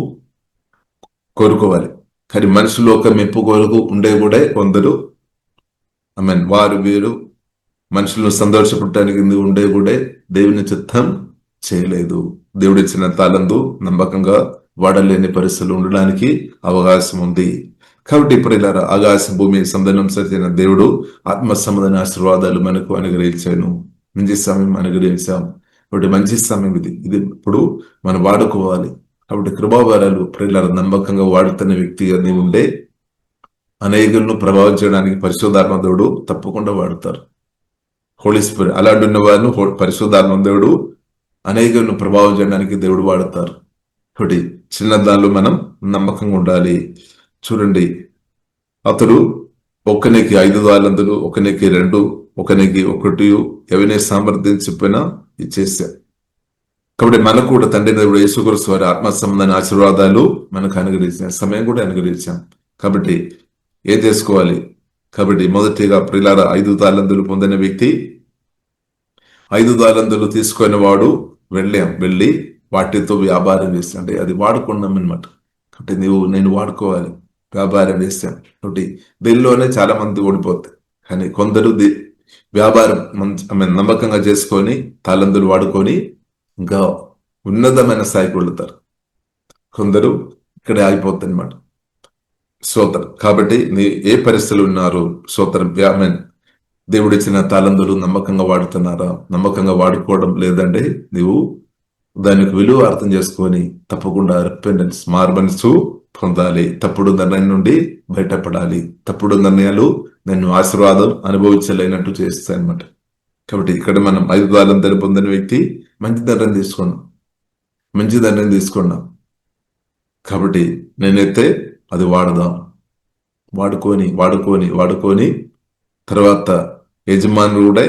కోరుకోవాలి. కానీ మనుషులు ఒక మెప్పు కోరుకు ఉండే కూడా కొందరు వారు వీరు మనుషులను సంతోషపెట్టడానికి ఉండే కూడా దేవుని చిత్తం చేయలేదు. దేవుడిచ్చిన తాళందు నమ్మకంగా వాడలేని పరిస్థితులు ఉండడానికి అవకాశం ఉంది. కాబట్టి ఇప్పుడు ఇలా ఆకాశ భూమి సంబంధం సరిచిన దేవుడు ఆత్మ సంబంధమైన ఆశీర్వాదాలు మనకు అనుగ్రహించాను. మంచి సమయం అనుగ్రహించాం. కాబట్టి మంచి సమయం ఇది ఇప్పుడు మనం వాడుకోవాలి. కాబట్టి కృపావరాలు ప్రియులారా నమ్మకంగా వాడుతున్న వ్యక్తిగా నీవు ఉండే అనేకులను ప్రభావం చేయడానికి పరిశుద్ధాత్మ దేవుడు తప్పకుండా వాడతారు. హోలీ స్పిరిట్ అలాంటి ఉన్న వారిని పరిశుద్ధాత్మ దేవుడు అనేకులను ప్రభావం చేయడానికి దేవుడు వాడతారు. కాబట్టి చిన్న దానిలో మనం నమ్మకంగా ఉండాలి. చూడండి, అతడు ఒకనికి 5 తాళంతులు, ఒకనికి 2, ఒకనికి 1 ఎవరిని సామర్థ్యం చెప్పినా ఇచ్చేసా. కాబట్టి మనకు కూడా తండ్రి దేవుడు యేసుక్రీస్తు వారి ఆత్మ సంబంధమైన ఆశీర్వాదాలు మనకు అనుగ్రహించాం, సమయం కూడా అనుగ్రహించాం. కాబట్టి ఏం చేసుకోవాలి? కాబట్టి మొదటిగా ప్రియులారా 5 తాళంతులు పొందిన వ్యక్తి 5 తాళంతులు తీసుకునే వాడు వెళ్ళి వాటితో వ్యాపారం చేస్తాం. అంటే అది వాడుకున్నాం అనమాట. కాబట్టి నేను వాడుకోవాలి, వ్యాపారం చేస్తాం. కాబట్టి దీనిలోనే చాలా మంది ఓడిపోతాయి. కానీ కొందరు వ్యాపారం నమ్మకంగా చేసుకొని తాళంతులు వాడుకొని ఇంకా ఉన్నతమైన స్థాయికి వెళుతారు. కొందరు ఇక్కడే ఆగిపోతాయి అనమాట. స్తోత్రం. కాబట్టి ఏ పరిస్థితులు ఉన్నారు? స్తోత్రం. దేవుడు ఇచ్చిన తాళంతులు నమ్మకంగా వాడుతున్నారా? నమ్మకంగా వాడుకోవడం లేదంటే నీవు దానికి విలువ అర్థం చేసుకొని తప్పకుండా రిపెంటెన్స్, మార్బన్స్ పొందాలి. తప్పుడు నిర్ణయం నుండి బయటపడాలి. తప్పుడు నిర్ణయాలు నేను ఆశీర్వాదం అనుభవించలేనట్టు చేస్తాయి అనమాట. కాబట్టి ఇక్కడ మనం 5 తాళంతులు పొందిన వ్యక్తి మంచి నిర్ణయం తీసుకున్నాం. కాబట్టి నేనైతే అది వాడుకొని తర్వాత యజమానులు కూడా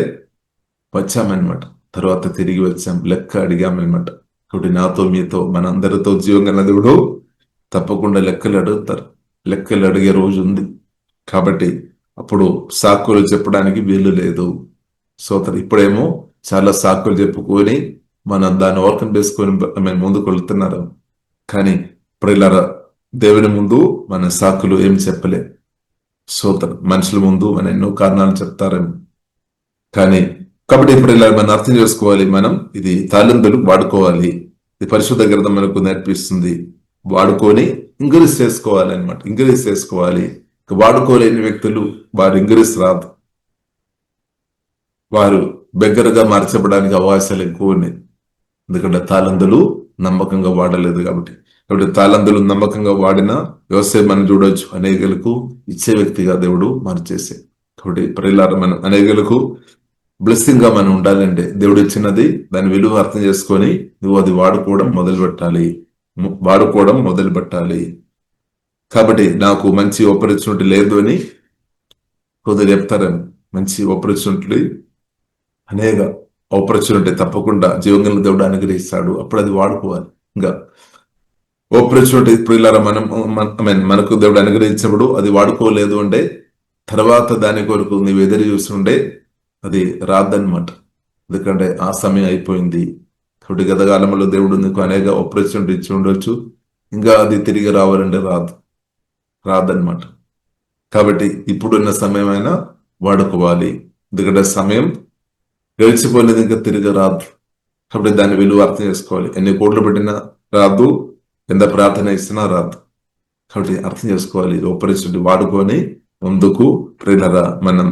వచ్చామన్నమాట. తర్వాత తిరిగి వచ్చాం, లెక్క అడిగామన్నమాట. కాబట్టి నాతో మీతో మనందరితో జీవంగా దేవుడు తప్పకుండా లెక్కలు అడుగుతారు. లెక్కలు అడిగే రోజు ఉంది. కాబట్టి అప్పుడు సాకులు చెప్పడానికి వీలు లేదు. సోదరు, ఇప్పుడేమో చాలా సాకులు చెప్పుకొని మనం దాన్ని ఓవర్కమ్ చేసుకొని మేము ముందుకు వెళ్తున్నారు. కానీ ఇప్పుడు ఇలా దేవుని ముందు మన సాకులు ఏం చెప్పలే. సోదరు, మనుషుల ముందు మన ఎన్నో కారణాలు చెప్తారని. కానీ కాబట్టి ఇప్పుడు ఇలా మనం అర్థం చేసుకోవాలి. మనం ఇది తాలిందులు వాడుకోవాలి. ఇది పరిశుద్ధ గ్రంథం మనకు నేర్పిస్తుంది. వాడుకొని ఇంక్రీజ్ చేసుకోవాలి అనమాట. ఇంక్రీజ్ చేసుకోవాలి. వాడుకోలేని వ్యక్తులు వారు ఇంక్రీజ్ రాదు. వారు బెగ్గరగా మార్చబడానికి అవకాశాలు ఎక్కువ ఉన్నాయి. ఎందుకంటే తాళందులు నమ్మకంగా వాడలేదు కాబట్టి. తాళందులు నమ్మకంగా వాడిన వ్యవసాయం మనం చూడవచ్చు. అనేకులకు ఇచ్చే వ్యక్తిగా దేవుడు మార్చేసే. కాబట్టి ప్రియులారా, మనం అనేకులకు బ్లెస్సింగ్ గా మనం ఉండాలంటే దేవుడు ఇచ్చినది దాని విలువ అర్థం చేసుకొని నువ్వు అది వాడుకోవడం మొదలు పెట్టాలి. కాబట్టి నాకు మంచి ఆపర్చునిటీ లేదు అని కొందరు చెప్తారని. మంచి ఆపర్చునిటీ, అనేక ఆపర్చునిటీ తప్పకుండా జీవంగా దేవుడు అనుగ్రహిస్తాడు. అప్పుడు అది వాడుకోవాలి. ఇంకా ఆపర్చునిటీ ప్రియులారా, మనకు దేవుడు అనుగ్రహించినప్పుడు అది వాడుకోలేదు అంటే తర్వాత దాని కొరకు నీవు ఎదురు చూస్తుంటే అది రాదన్నమాట. ఎందుకంటే ఆ సమయం అయిపోయింది. కాబట్టి గతకాలంలో దేవుడు నీకు అనేక ఆపర్చునిటీ ఇచ్చి ఉండొచ్చు. ఇంకా అది తిరిగి రావాలంటే రాదన్నమాట. కాబట్టి ఇప్పుడున్న సమయం అయినా వాడుకోవాలి. ఎందుకంటే సమయం గడిచిపోలేదు, ఇంకా తిరిగి రాదు. కాబట్టి దాని విలువ అర్థం చేసుకోవాలి. ఎన్ని కోట్లు పెట్టినా రాదు, ఎంత ప్రార్థన ఇచ్చినా రాదు. కాబట్టి అర్థం చేసుకోవాలి. ఆపర్చునిటీ వాడుకొని ముందుకు ప్రియులారా మనం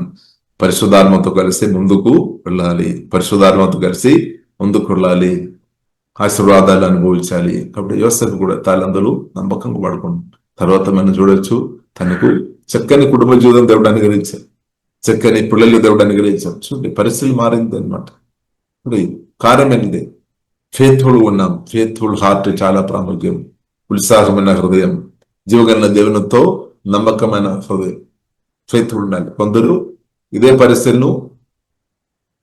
పరిశుద్ధాత్మతో కలిసి ముందుకు వెళ్ళాలి. ఆశీర్వాదాలు అనుభవించాలి. కాబట్టి యోసేపు కూడా తాళందులు నమ్మకంగా వాడుకుంటాం. తర్వాత మనం చూడొచ్చు, తనకు చక్కని కుటుంబ జీవితం దేవుడు అనుగ్రహించారు. చక్కని పిల్లలు దేవుడు అనుగ్రహించారు. చూడండి, పరిస్థితులు మారింది అనమాట. ఇప్పుడు కారణమైనది ఫేత్ఫుల్ ఉన్నాం. ఫేత్ఫుల్ హార్ట్ చాలా ప్రాముఖ్యం. ఉత్సాహమైన హృదయం, జీవగల దేవునితో నమ్మకమైన హృదయం, ఫేత్ఫుల్ ఉండాలి. కొందరు ఇదే పరిస్థితులను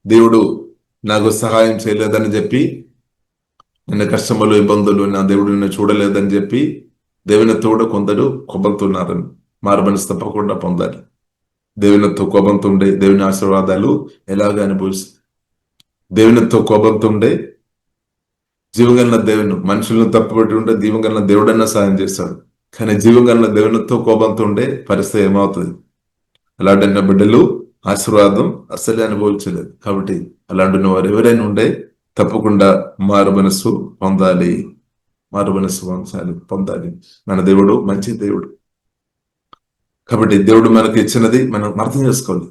దేవుడు నాకు సహాయం చేయలేదని చెప్పి, నిన్న కష్టములు ఇబ్బందులు నా దేవుడు నిన్ను చూడలేదని చెప్పి దేవునితో కూడా కొందరు కొబ్బలుతున్నారని. మారు మనసు తప్పకుండా పొందాలి. దేవునితో కోపంతుండే దేవుని ఆశీర్వాదాలు ఎలాగ అనుభవిస్తుంది. దేవునితో కోపంతుండే జీవగలన దేవుని, మనుషులను తప్పుబట్టి ఉంటే జీవగలన దేవుడన్నా సహాయం చేస్తాడు. కానీ జీవగలన దేవునితో కోపంతో ఉండే పరిస్థితి ఏమవుతుంది? అలాంటి బిడ్డలు ఆశీర్వాదం అస్సలే అనుభవించలేదు. కాబట్టి అలాంటి వారు ఎవరైనా ఉండే తప్పకుండా మారు మనసు పొందాలి. మన దేవుడు మంచి దేవుడు. కాబట్టి దేవుడు మనకు ఇచ్చినది మనం అర్థం చేసుకోవాలి.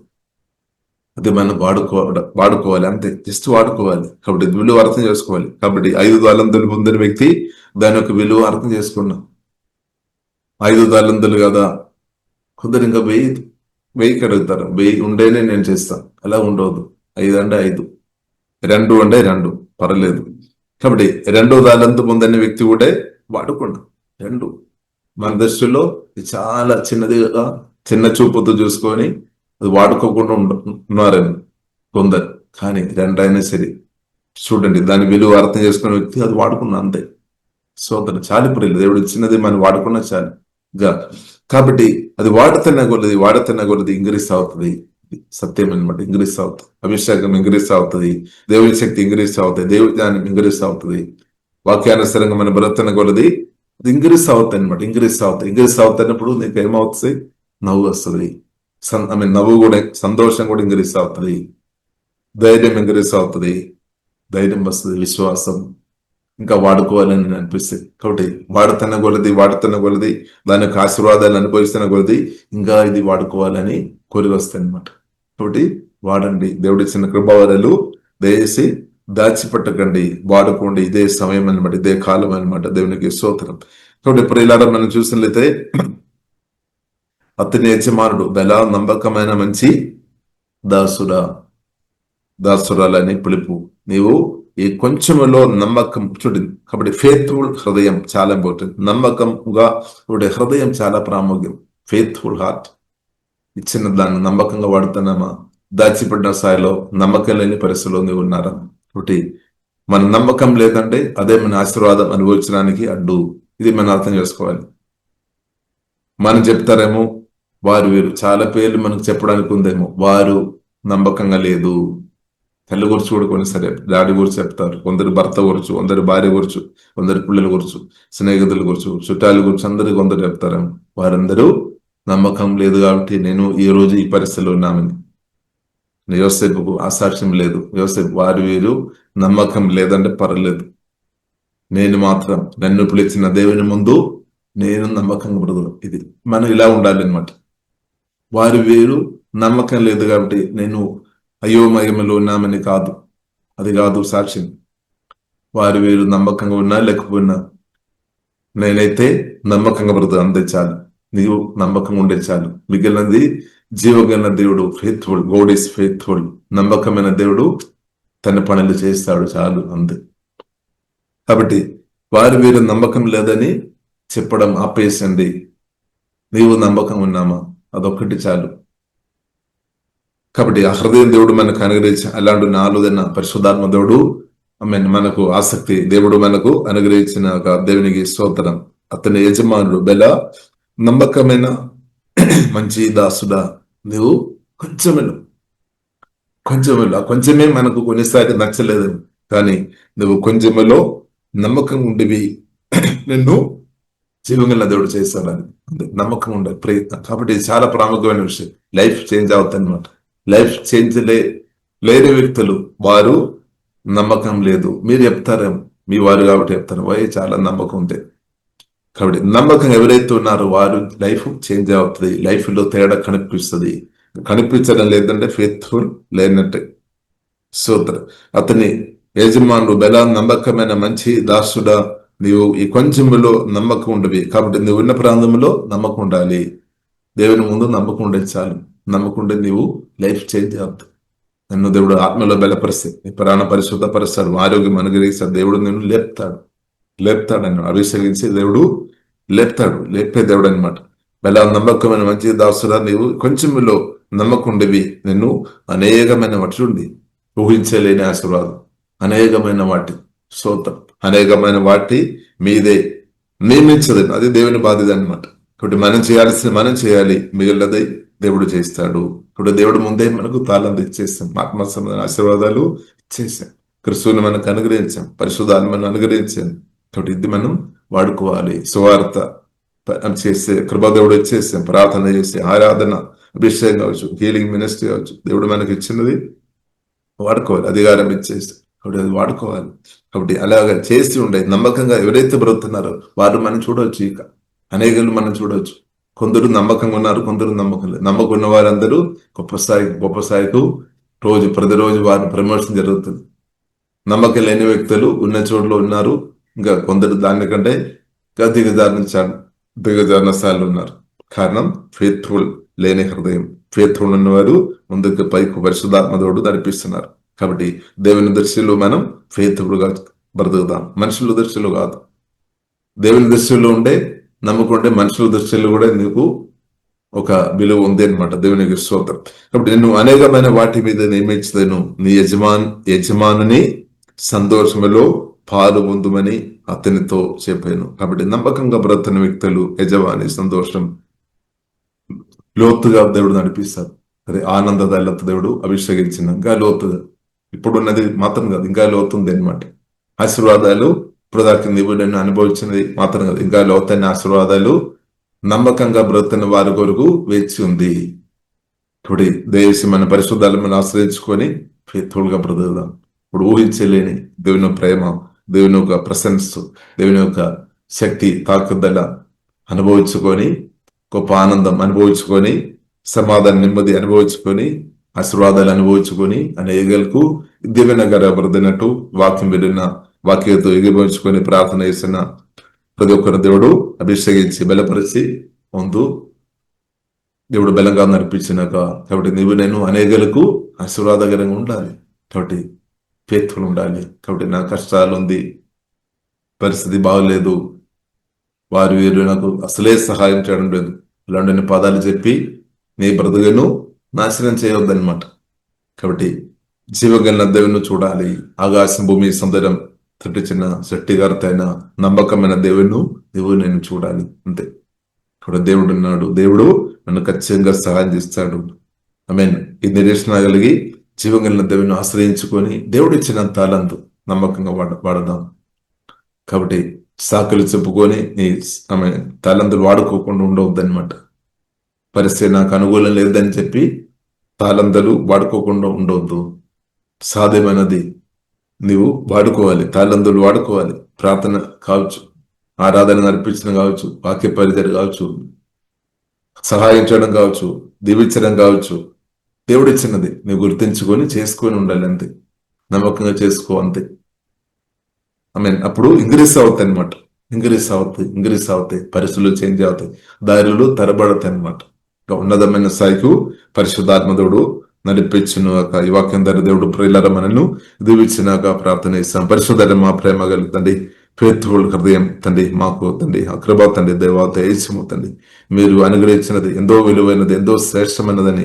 అది మనం వాడుకోవాలి అంతే, జస్ట్ వాడుకోవాలి. కాబట్టి విలువ అర్థం చేసుకోవాలి. కాబట్టి 5 తాళంతులు పొందిన వ్యక్తి దాని యొక్క విలువ అర్థం చేసుకున్నాం. 5 తాళంతులు కదా, కొందరు ఇంకా 1000 అడుగుతారు. 1000 ఉండేనే నేను చేస్తాను. అలా ఉండవద్దు. 5 అంటే 5, 2 అంటే 2, పర్లేదు. కాబట్టి 2వ తాళంతు పొందిన వ్యక్తి కూడా వాడుకున్నాం. 2 మన దృష్టిలో చాలా చిన్నదిగా, చిన్న చూపుతో చూసుకొని అది వాడుకోకుండా ఉన్నారని కొందరు. కానీ 2 అయినా సరే చూడండి, దాని విలువ అర్థం చేసుకున్న వ్యక్తి అది వాడుకున్నా అంతే. సోదరు, చాలు ప్రియులు, దేవుడు ఇచ్చినది మనం వాడుకున్నా చాలు. కాబట్టి అది వాడుతున్న కొలది ఇంక్రీస్ అవుతుంది. సత్యం అనమాట, ఇంక్రీస్ అవుతుంది. అభిషేకం ఇంక్రీస్ అవుతుంది. దేవుని శక్తి ఇంక్రీస్ అవుతుంది. దేవుడి జ్ఞానం ఇంక్రీస్ అవుతుంది. వాక్యానుసరంగా మన బ్రతున్న కొలది అది ఇంక్రీస్ అవుతాయి అనమాట. ఇంక్రీస్ అవుతున్నప్పుడు నీకు ఏమవుతుంది? నవ్వు వస్తుంది. నవ్వు కూడా, సంతోషం కూడా ఇంక్రీస్ అవుతుంది. ధైర్యం ఇంక్రీస్ అవుతుంది. ధైర్యం వస్తుంది, విశ్వాసం ఇంకా వాడుకోవాలని అనిపిస్తుంది. కాబట్టి వాడుతున్న కొలది దాని యొక్క ఆశీర్వాదాలు అనుభవిస్తున్న కొలది ఇంకా ఇది వాడుకోవాలని కోరి వస్తాయి అనమాట. కాబట్టి వాడండి. దేవుడి ఇచ్చిన కృపావరాలు దయచేసి దాచిపెట్టకండి, వాడుకోండి. ఇదే సమయం అనమాట, ఇదే కాలం అనమాట. దేవునికి స్తోత్రం. కాబట్టి ఇప్పుడు ఇలా మనం చూసినట్లయితే, అతని యజమానుడు బల నమ్మకమైన మంచి దాసురాలని పిలుపు. నీవు ఈ కొంచెములో నమ్మకం చూడండి. కాబట్టి ఫేత్ఫుల్ హృదయం చాలా ఇంపార్టెంట్. నమ్మకంగా హృదయం చాలా ప్రాముఖ్యం. Faithful heart. ఇచ్చిన దాన్ని నమ్మకంగా వాడుతున్నామా? దాచిపడిన స్థాయిలో నమ్మకం లేని పరిస్థితిలో నీవు ఉన్నారా? కాబట్టి మన నమ్మకం లేదంటే అదే మన ఆశీర్వాదం అనుభవించడానికి అడ్డు. ఇది మనం అర్థం చేసుకోవాలి. మనం చెప్తారేమో వారు వీరు, చాలా పేర్లు మనకు చెప్పడానికి ఉందేమో. వారు నమ్మకంగా లేదు. తల్లి గురించి కూడా కొన్నిసారి డాడీ గురించి చెప్తారు, కొందరు భర్త గురించి, కొందరు భార్య గురించి, కొందరు పిల్లల గురించి, స్నేహితుల గురించి, చుట్టాల గురించి, అందరు కొందరు చెప్తారేమో. వారందరూ నమ్మకం లేదు కాబట్టి నేను ఈ రోజు ఈ పరిస్థితిలో ఉన్నామని. యోసేపుకు ఆ సాక్ష్యం లేదు. యోసేపు వారు వీరు నమ్మకం లేదంటే పర్లేదు, నేను మాత్రం నన్ను పిలిచిన దేవుని ముందు నేను నమ్మకంగా బ్రతుకు. ఇది మనం ఇలా ఉండాలి అనమాట. వారు వీరు నమ్మకం లేదు కాబట్టి నేను అయోమయంలో ఉన్నామని కాదు, అది కాదు సాక్ష్యం. వారు వీరు నమ్మకంగా ఉన్నా లేకపోయినా నేనైతే నమ్మకంగా బ్రతుకు, అంతే చాలు. నీవు నమ్మకంగా ఉండే చాలు. మిగిలినది జీవగల దేవుడు, ఫెయిత్ఫుల్ గాడ్ ఈస్ ఫెయిత్ఫుల్. నమ్మకమైన దేవుడు తన పనులు చేస్తాడు, చాలు, అంతే. కాబట్టి వారు వీరు నమ్మకం లేదని చెప్పడం ఆపేసండి. నీవు నమ్మకం ఉన్నామా, అదొక్కటి చాలు. కాబట్టి ఆ హృదయం దేవుడు మనకు అనుగ్రహించి అలాంటి ఆలోచన పరిశుద్ధాత్మ దేవుడు మనకు ఆసక్తి దేవుడు మనకు అనుగ్రహించిన ఒక దేవునికి స్తోత్రం. అతని యజమానుడు బెల నమ్మకమైన మంచి దాసుడా, నువ్వు కొంచెమే మనకు కొన్నిసారి నచ్చలేదు, కానీ నువ్వు కొంచెంలో నమ్మకం ఉండివి, నిన్ను జీవంగా దేవుడు చేస్తాడని నమ్మకం ఉండాలి, ప్రయత్నం. కాబట్టి ఇది చాలా ప్రాముఖ్యమైన విషయం. లైఫ్ చేంజ్ అవుతుంది అనమాట. లైఫ్ చేంజ్ లేని వ్యక్తులు, వారు నమ్మకం లేదు. మీరు చెప్తారేమో మీ వారు కాబట్టి చెప్తారు, చాలా నమ్మకం ఉంది. కాబట్టి నమ్మకం ఎవరైతే ఉన్నారో వారు లైఫ్ చేంజ్ అవుతుంది, లైఫ్ లో తేడా కనిపిస్తుంది. కనిపించడం లేదంటే ఫెయిత్ఫుల్ లేనట్టే. సూత్ర అతని యజమానుడు బెల నమ్మకమైన మంచి దాసుడా, నీవు ఈ కొంచెంలో నమ్మకం ఉండవి. కాబట్టి నువ్వు ఉన్న ప్రాంతంలో నమ్మకం ఉండాలి. దేవుని ముందు నమ్మకం ఉండే చాలు. నమ్మకం ఉండే నీవు లైఫ్ చేంజ్ అవుతుంది. నన్ను దేవుడు ఆత్మలో బలపరిస్తే నీ ప్రాణ పరిశుద్ధపరుస్తాడు, ఆరోగ్యం అనుగ్రహిస్తాడు. దేవుడు నిన్ను లేపుతాడని అభిషేకించి దేవుడు లేపే దేవుడు అనమాట. బెల నమ్మకమైన మంచి దాసుడా, నీవు కొంచెంలో నమ్మకం ఉండేవి, నిన్ను అనేకమైన వాటి ఉండి ఊహించలేని ఆశీర్వాదం, అనేకమైన వాటి స్తోత్రం, అనేకమైన వాటి మీదే నియమించదు. అది దేవుని బాధ్యత అనమాట. కాబట్టి మనం చేయాల్సిన మనం చేయాలి, మిగిలినది దేవుడు చేస్తాడు. ఇప్పుడు దేవుడు ముందే మనకు తాళం ఇచ్చేస్తాం, ఆత్మ సంబంధ ఆశీర్వాదాలు ఇచ్చేసాం, క్రిస్తువుని మనకు అనుగ్రహించాం, పరిశుద్ధాన్ని మనం అనుగ్రహించాం. కాబట్టి ఇది మనం వాడుకోవాలి. సువార్త చేసే కృపాదేవుడు ఇచ్చేసాం, ప్రార్థన చేసే ఆరాధన, అభిషేకం కావచ్చు, హీలింగ్ మినిస్ట్రీ కావచ్చు, దేవుడు మనకి ఇచ్చినది వాడుకోవాలి. అధికారం ఇచ్చేసి కాబట్టి అది వాడుకోవాలి. కాబట్టి అలాగా చేసి ఉండే నమ్మకంగా ఎవరైతే బ్రతుకుతున్నారో వారు మనం చూడవచ్చు. ఇక అనేకలు మనం చూడవచ్చు. కొందరు నమ్మకంగా ఉన్నారు, కొందరు నమ్మకం లేదు. నమ్మకం ఉన్న వారందరూ గొప్ప స్థాయికు ప్రతిరోజు వారి ప్రమోషన్ జరుగుతుంది. నమ్మకం లేని వ్యక్తులు ఉన్న చోట్ల ఉన్నారు, ఇంకా కొందరు దానికంటే దిగజారిన స్థాయిలో ఉన్నారు. కారణం ఫెయిత్ఫుల్ లేని హృదయం. ఫెయిత్ఫుల్ ఉన్నవారు ముందుకు పైకి పరిశుద్ధాత్మతోడు నడిపిస్తున్నారు. కాబట్టి దేవుని దృష్టిలో మనం ఫెయిత్ఫుల్ గా బ్రతుకుదాం, మనుషుల దృష్టిలో కాదు. దేవుని దృష్టిలో ఉండే నమ్మకం ఉంటే మనుషుల దృష్టిలో కూడా నీకు ఒక విలువ ఉంది అనమాట. దేవునికి స్తోత్రం. కాబట్టి నేను అనేకమైన వాటి మీద నియమించలేను, నీ యజమానుని సంతోషములో పాలు పొందుమని అతనితో చెప్పాను. కాబట్టి నమ్మకంగా బ్రతున్న వ్యక్తులు యజమాని సంతోషం లోతుగా దేవుడు నడిపిస్తారు. అదే ఆనందదాలతో దేవుడు అభిషేకించిన ఇంకా లోతుగా, ఇప్పుడున్నది మాత్రం కాదు, ఇంకా లోతుంది అనమాట. ఆశీర్వాదాలు ఇప్పుడు దాకా నీవు నేను అనుభవించినది మాత్రం కాదు, ఇంకా లోతైన ఆశీర్వాదాలు నమ్మకంగా బ్రతున్న వారి కొరకు వేచి ఉంది. ఇప్పుడు దేశ మన పరిశుద్ధాలు మనం ఆశ్రయించుకొని ఫెయిత్ఫుల్గా బ్రతుకుదాం. ఇప్పుడు ఊహించలేని దేవుని ప్రేమ, దేవుని యొక్క ప్రశంస, దేవుని యొక్క శక్తి తాకుదల అనుభవించుకొని, గొప్ప ఆనందం అనుభవించుకొని, సమాధానం నెమ్మది అనుభవించుకొని, ఆశీర్వాదాలు అనుభవించుకొని, అనేకలకు దీవెనకరబడినట్టు వాక్యం విడిన వాక్యంతో ఎగిరిపోయించుకొని ప్రార్థన చేసిన ప్రతి ఒక్కరు దేవుడు అభిషేకించి బలపరిచి ముందు దేవుడు బలంగా నడిపించినాక. కాబట్టి నీవు నేను అనేకలకు ఆశీర్వాదకరంగా ఉండాలి. కాబట్టి ఫెయిత్ఫుల్ ఉండాలి. కాబట్టి నా కష్టాలు ఉంది, పరిస్థితి బాగలేదు, వారు వీరు నాకు అసలే సహాయం చేయడం లేదు, ఇలాంటి పదాలు చెప్పి నీ బ్రతుకును నాశనం చేయవద్దనమాట. కాబట్టి జీవగల దేవుని చూడాలి. ఆకాశం భూమి సౌందర్యం తట్టించిన శక్తిగారితైన నమ్మకమైన దేవుని నువ్వు నేను చూడాలి, అంతే. ఇప్పుడు దేవుడు ఉన్నాడు, దేవుడు నన్ను ఖచ్చితంగా సహాయం చేస్తాడు. ఈ నిరీక్షణ కలిగి జీవం కలిగిన దేవుని ఆశ్రయించుకొని దేవుడు ఇచ్చిన తాళంతు నమ్మకంగా వాడదాం. కాబట్టి సాకులు చెప్పుకొని తాళంతులు వాడుకోకుండా ఉండవద్దనమాట. పరిస్థితి నాకు అనుకూలం లేదని చెప్పి తాళంతులు వాడుకోకుండా ఉండవద్దు. సాధ్యమైనది నీవు వాడుకోవాలి, తాళంతులు వాడుకోవాలి. ప్రార్థన కావచ్చు, ఆరాధన నడిపించడం కావచ్చు, వాక్య పరిచయం కావచ్చు, సహాయం చేయడం కావచ్చు, దీవించడం కావచ్చు. దేవుడు ఇచ్చినది నువ్వు గుర్తించుకొని చేసుకొని ఉండాలి, అంతే. నమ్మకంగా చేసుకో, అంతే. అప్పుడు ఇంక్రీస్ అవుతాయి అనమాట. ఇంక్రీస్ అవుతాయి, పరిస్థితులు చేంజ్ అవుతాయి, దారులు తరబడతాయి అనమాట. ఉన్నతమైన స్థాయికు పరిశుద్ధాత్మదుడు నడిపించునుగాక. ఈ వాక్యం ధర దేవుడు ప్రియులార మనను దీవించినాక ప్రార్థన ఇస్తాం. పరిశుద్ధ మా ప్రేమ కలుగుతండి, ఫెయిత్ఫుల్ హృదయం తండ్రి మాకు తండ్రి, అకృప తండ్రి, దేవాత ఏచము తండ్రి, మీరు అనుగ్రహించినది ఎంతో విలువైనది, ఎంతో శ్రేష్టమైనదని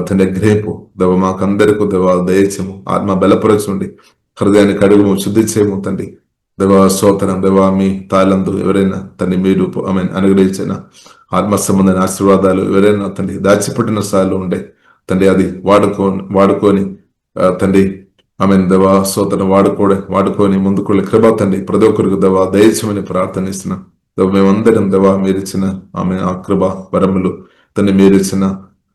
తండ్రి గ్రహింపు దేవ మాకందరికీ దేవ దయచము. ఆత్మ బలపరచుండి, హృదయాన్ని కడుగుము, శుద్ధి చేయము తండ్రి. దేవా స్తోత్రం. దేవా మీ తాళందు ఎవరైనా తండ్రి మీరు అనుగ్రహించిన ఆత్మ సంబంధమైన ఆశీర్వాదాలు ఎవరైనా తండ్రి దాచిపెట్టిన స్థాయిలో ఉండే తండ్రి అది వాడుకొని తండ్రి దేవా స్తోత్రం వాడుకొని ముందుకు కృప తండ్రి ప్రతి ఒక్కరికి దేవా దయచమని ప్రార్థనిస్తున్నాం. దేవ మేమందరం దేవా మీరిచ్చిన ఆ కృప వరములు తండ్రి మీరిచ్చిన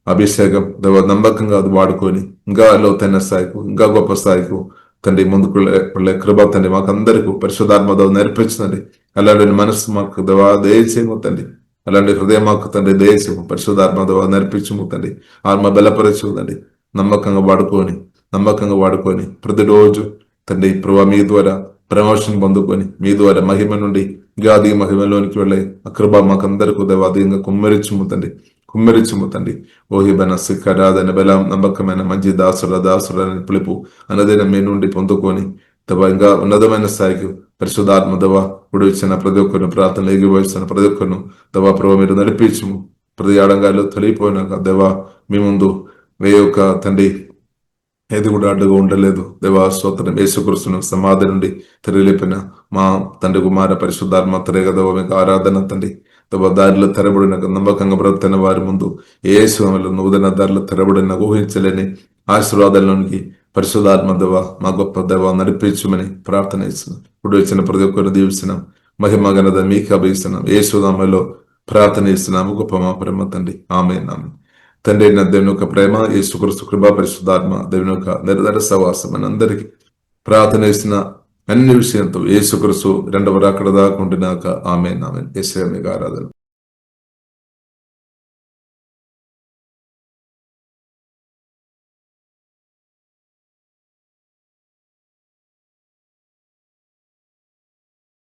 అభిషేకం దేవ నమ్మకంగా అది వాడుకొని ఇంకా లోతైన స్థాయికు, ఇంకా గొప్ప స్థాయికు తండ్రి ముందుకు కృప తండ్రి మాకందరికీ పరిశుద్ధాత్మ దేవ నేర్పించండి. అలాంటి మనసు మాకు దేవా దయచేయము తండ్రి, అలాంటి హృదయం మాకు తండ్రి దయచేయము. పరిశుద్ధాత్మ దేవ నేర్పించము తండ్రి, ఆత్మ బలపరచు తండ్రి. నమ్మకంగా వాడుకొని ప్రతిరోజు తండ్రి ప్రభా మీ ద్వారా ప్రమోషన్ పొందుకొని మీ ద్వారా మహిమ నుండి ఇంకా అధిక మహిమలోనికి వెళ్ళే అకృప మాకందరికీ దేవ అధికంగా కుమ్మరించుము తండ్రి. ఓహిబన శిఖరాదన బలం నమ్మకమైన మంచి దాసులని పిలుపు అన్నదైన మీ నుండి పొందుకొని దవ ఇంకా ఉన్నతమైన స్థాయికి పరిశుద్ధాత్మ దవ ఇప్పుడు ఇచ్చిన ప్రతి ఒక్కరిని ప్రార్థనలు ఎగిపోయిస్తున్న ప్రతి ఒక్కరిను దవ ప్రభు మీరు నడిపించుము. ప్రతి ఆడంగాలు తొలిగిపోయినాక దేవ మీ ముందు యొక్క తండ్రి ఏది కూడా అడ్డుగా ఉండలేదు. దేవా స్తోత్రం. యేసుక్రీస్తును సమాధి నుండి తిరిగిలేపిన మా తండ్రి కుమార పరిశుద్ధాత్మ తిరగదవ మీకు ఆరాధన తండ్రి. దారిలో తెరబడిన నమ్మకంగా బ్రతున్న వారి ముందు యేసులో నూతన దారిలో తెరబడిన ఊహించలేని ఆశీర్వాదాల్లోనికి పరిశుద్ధాత్మ దేవ మా గొప్ప దేవ నడిపించమని ప్రార్థన ఇస్తున్నాం. ఇప్పుడు వచ్చిన ప్రతి ఒక్కరు దీవిస్తున్నాం, మహిమ ఘనత మీకు అభిస్తున్నాం. యేసునామములో ప్రార్థన ఇస్తున్నాము గొప్ప మా ప్రేమ తండ్రి. ఆమేన్. తండ్రి అయిన దేవుని యొక్క ప్రేమ, యేసుక్రీస్తు కృప, పరిశుద్ధాత్మ దేవుని యొక్క నిరంతర సహవాసం మనందరికీ ప్రార్థన ఇస్తున్న అన్ని విషయంతో యేసుక్రీస్తు రెండవ రాకడ దాకా ఉండినాక. ఆమేన్. యేసయ్య మీకు ఆరాధన.